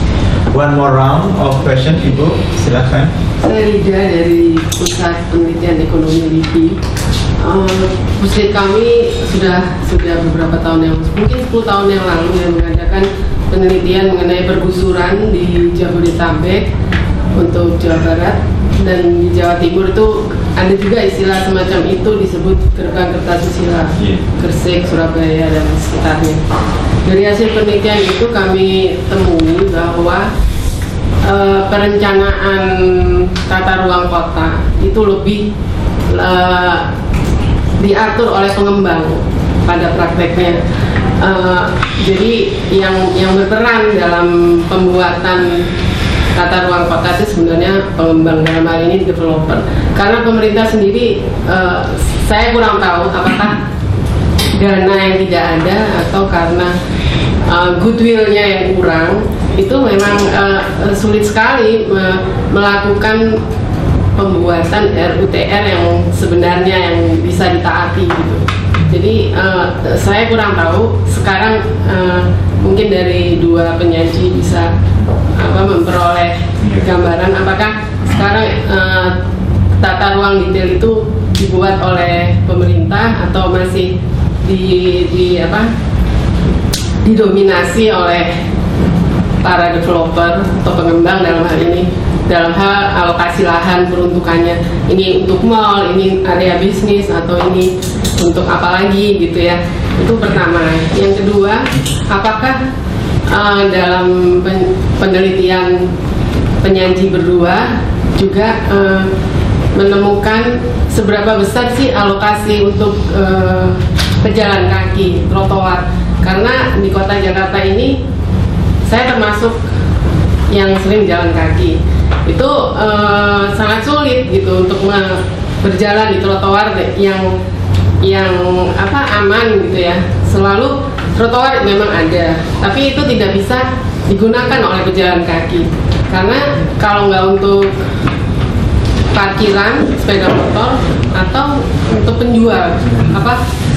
One more round of question, Ibu, silakan. Saya Rida dari Pusat Penelitian Ekonomi LIPI. Puslit kami sudah beberapa tahun yang mungkin 10 tahun yang lalu yang mengadakan penelitian mengenai pergusuran di Jabodetabek untuk Jawa Barat, dan di Jawa Timur itu ada juga istilah semacam itu disebut gerbang kertasusila, Gresik, Surabaya dan sekitarnya. Dari hasil penelitian itu kami temui bahwa perencanaan tata ruang kota itu lebih diatur oleh pengembang pada prakteknya. Jadi yang berperan dalam pembuatan tata ruang kota itu sebenarnya pengembang, dalam hal ini developer. Karena pemerintah sendiri, saya kurang tahu apakah dana yang tidak ada atau karena goodwill-nya yang kurang, itu memang sulit sekali melakukan pembuatan RUTR yang sebenarnya yang bisa ditaati gitu. Jadi saya kurang tahu. Sekarang mungkin dari dua penyaji bisa memperoleh gambaran apakah sekarang tata ruang detail itu dibuat oleh pemerintah atau masih didominasi oleh para developer atau pengembang dalam hal ini, dalam hal alokasi lahan peruntukannya, ini untuk mall, ini area bisnis, atau ini untuk apa lagi gitu ya. Itu pertama. Yang kedua, apakah dalam penelitian penyaji berdua juga menemukan seberapa besar sih alokasi untuk pejalan kaki, trotoar? Karena di kota Jakarta ini saya termasuk yang sering jalan kaki. Itu sangat sulit gitu untuk berjalan di trotoar yang aman gitu ya. Selalu trotoar memang ada, tapi itu tidak bisa digunakan oleh pejalan kaki. Karena kalau nggak untuk parkiran sepeda motor atau untuk penjual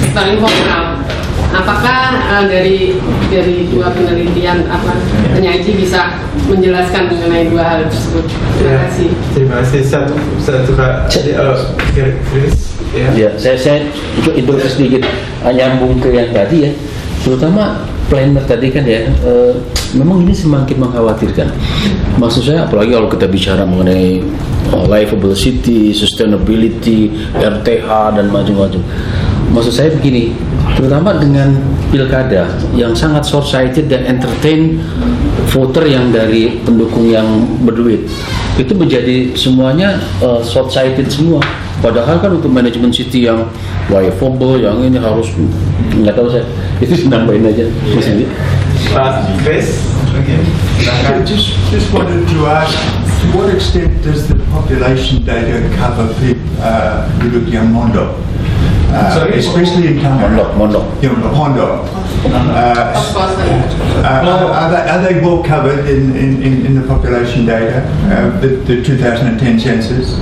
sektor informal. Apakah dari dua penelitian penyaji bisa menjelaskan mengenai dua hal tersebut? Terima kasih. Terima kasih. Satu Chris. Ya, saya itu sedikit nyambung ke yang tadi ya, terutama planner tadi kan ya, memang ini semakin mengkhawatirkan. Maksud saya apalagi kalau kita bicara mengenai livable city, sustainability, RTH dan macam-macam. Maksud saya begini, terutama dengan pilkada yang sangat short-sighted dan entertain voter yang dari pendukung yang berduit, itu menjadi semuanya short-sighted semua. Padahal kan untuk manajemen city yang livable, yang ini harus, nggak tahu saya, itu nambahin aja. Chris, okay. Just wanted to ask, to what extent does the population data cover Penduduk Mondo? Especially in Tangerang. Mondo. Are they well covered in the population data, the 2010 census?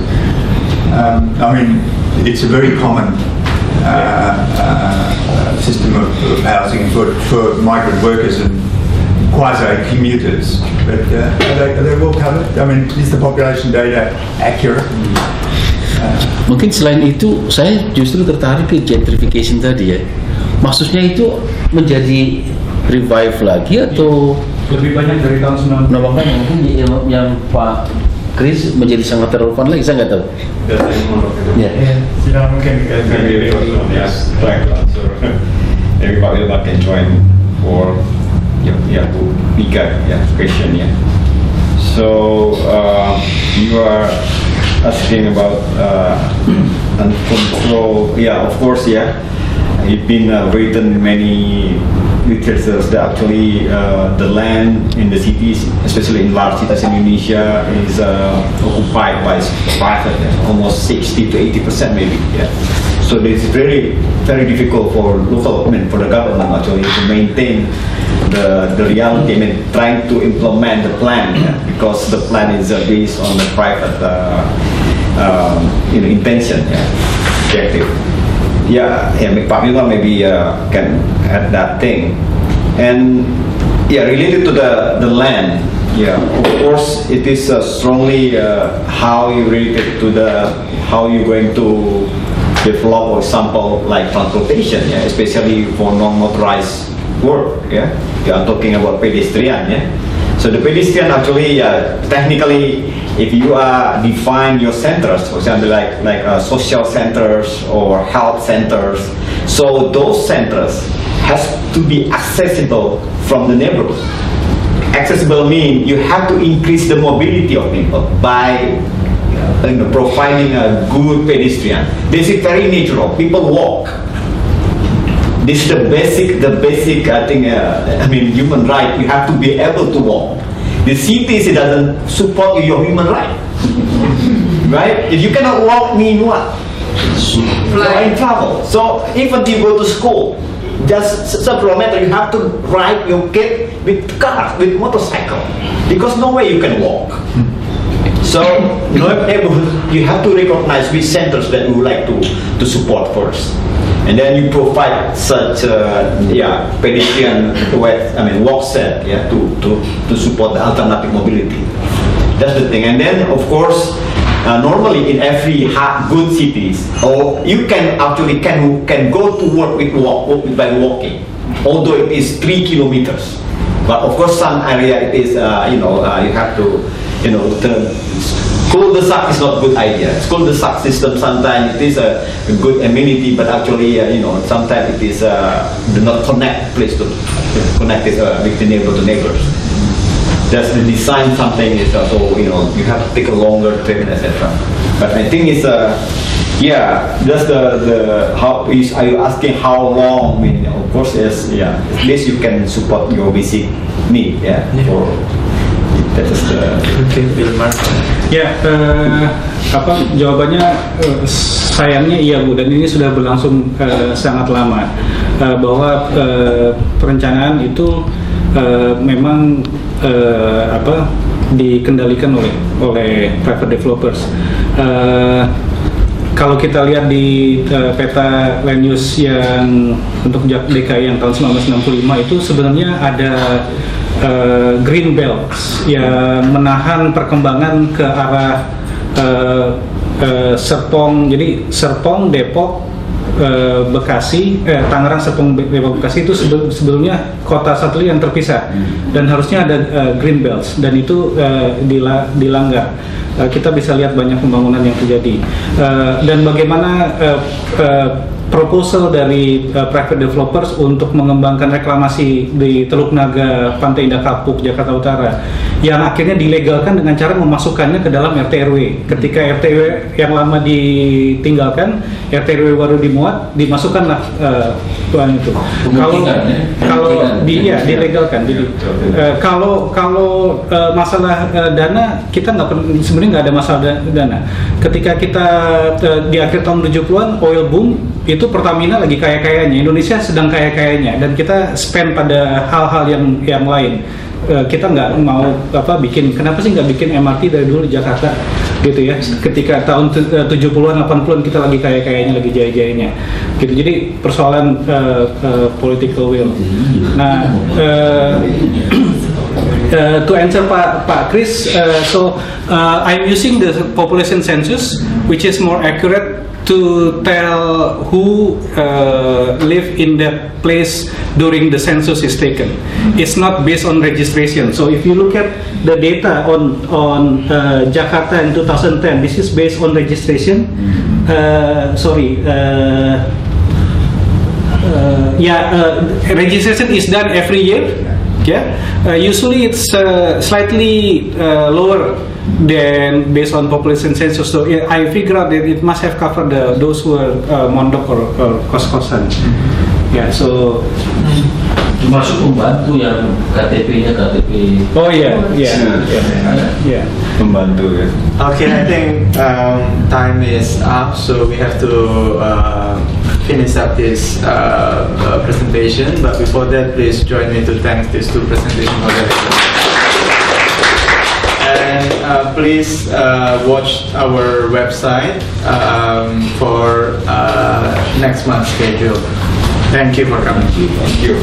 I mean, it's a very common system of housing for migrant workers and quasi-commuters, but are they well covered? I mean, is the population data accurate? Mungkin selain itu, saya justru tertarik ke gentrification tadi ya. Maksudnya itu menjadi revive lagi atau lebih banyak dari tahun 90? Mungkin yang Pak Chris menjadi sangat relevan lagi, saya nggak tahu. Ya, mungkin maybe Pak Wilmar can join for Bu Mika question ya. So you are asking about uncontrolled. Yeah, of course. Yeah, it's been written in many literatures that actually the land in the cities, especially in large cities in Indonesia, is occupied by private, almost 60 to 80% maybe. Yeah. So it's very difficult for for the government actually to maintain the reality. I mean, trying to implement the plan because the plan is based on the private intention, objective. Pak Wilmar maybe can add that thing, and related to the land. Of course, it is strongly how you relate it to how you're going to develop, for example, like transportation, yeah, especially for non-motorized work. Yeah, we are talking about pedestrian. Yeah, so the pedestrian actually, technically, if you define your centers, for example, like social centers or health centers, so those centers has to be accessible from the neighborhood. Accessible means you have to increase the mobility of people by providing a good pedestrian. This is very natural. People walk. This is the basic. I think. Human right. You have to be able to walk. The cities, it doesn't support your human right. Right? If you cannot walk, mean what? You are in trouble. So even if you go to school, just several meters, you have to ride your kid with cars, with motorcycle, because no way you can walk. So you have to recognize which centers that you would like to support first, and then you provide such pedestrian walk set, to support the alternative mobility. That's the thing. And then of course, normally in every good cities, or you can actually can go to work by walking, although it is 3 kilometers. But of course, some area it is you have to turn. Cul-de-sac is not a good idea. Cul-de-sac system sometimes it is a good amenity, but actually sometimes it is do not connect place to connect it between neighbor to neighbors. Just the design something is also you have to take a longer trip, etc. But I think it's just the how is, are you asking how long? I mean, of course is at least you can support your basic need for that is the Wilmar. Jawabannya sayangnya iya Bu, dan ini sudah berlangsung sangat lama, bahwa perencanaan itu memang dikendalikan oleh private developers. Kalau kita lihat di peta land use yang untuk DKI yang tahun 1965 itu sebenarnya ada green belts yang menahan perkembangan ke arah Serpong. Jadi Serpong, Depok, Bekasi, Tangerang, Serpong, Depok, Bekasi itu sebelumnya kota satelit yang terpisah, dan harusnya ada green belts, dan itu dilanggar. Kita bisa lihat banyak pembangunan yang terjadi, dan bagaimana proposal dari private developers untuk mengembangkan reklamasi di Teluk Naga, Pantai Indah Kapuk, Jakarta Utara, yang akhirnya dilegalkan dengan cara memasukkannya ke dalam RT/RW. Ketika RT/RW yang lama ditinggalkan, RT/RW baru dimuat, dimasukkanlah tuan itu. Kalau dilegalkan. Jadi kalau masalah dana, kita sebenarnya nggak ada masalah dana. Ketika kita di akhir tahun 70-an oil boom, itu Pertamina lagi kaya-kayanya, Indonesia sedang kaya-kayanya, dan kita spend pada hal-hal yang lain. Kita nggak mau kenapa sih nggak bikin MRT dari dulu di Jakarta gitu ya, ketika tahun 70-an 80-an kita lagi kaya-kayanya, lagi jaya-jayanya gitu. Jadi persoalan political will. Nah, to answer Pak Chris, I'm using the population census, which is more accurate to tell who live in that place during the census is taken. It's not based on registration. So if you look at the data on Jakarta in 2010, this is based on registration. Registration is done every year. Usually it's slightly lower than based on population census. So I figure out that it must have covered those who are mondok or kos-kosan. Termasuk pembantu yang KTP-nya KTP. Oh iya. Pembantu ya. Okay, I think time is up, so we have to finish up this presentation. But before that, please join me to thank these two presentation moderators. And please watch our website for next month's schedule. Thank you for coming. Thank you.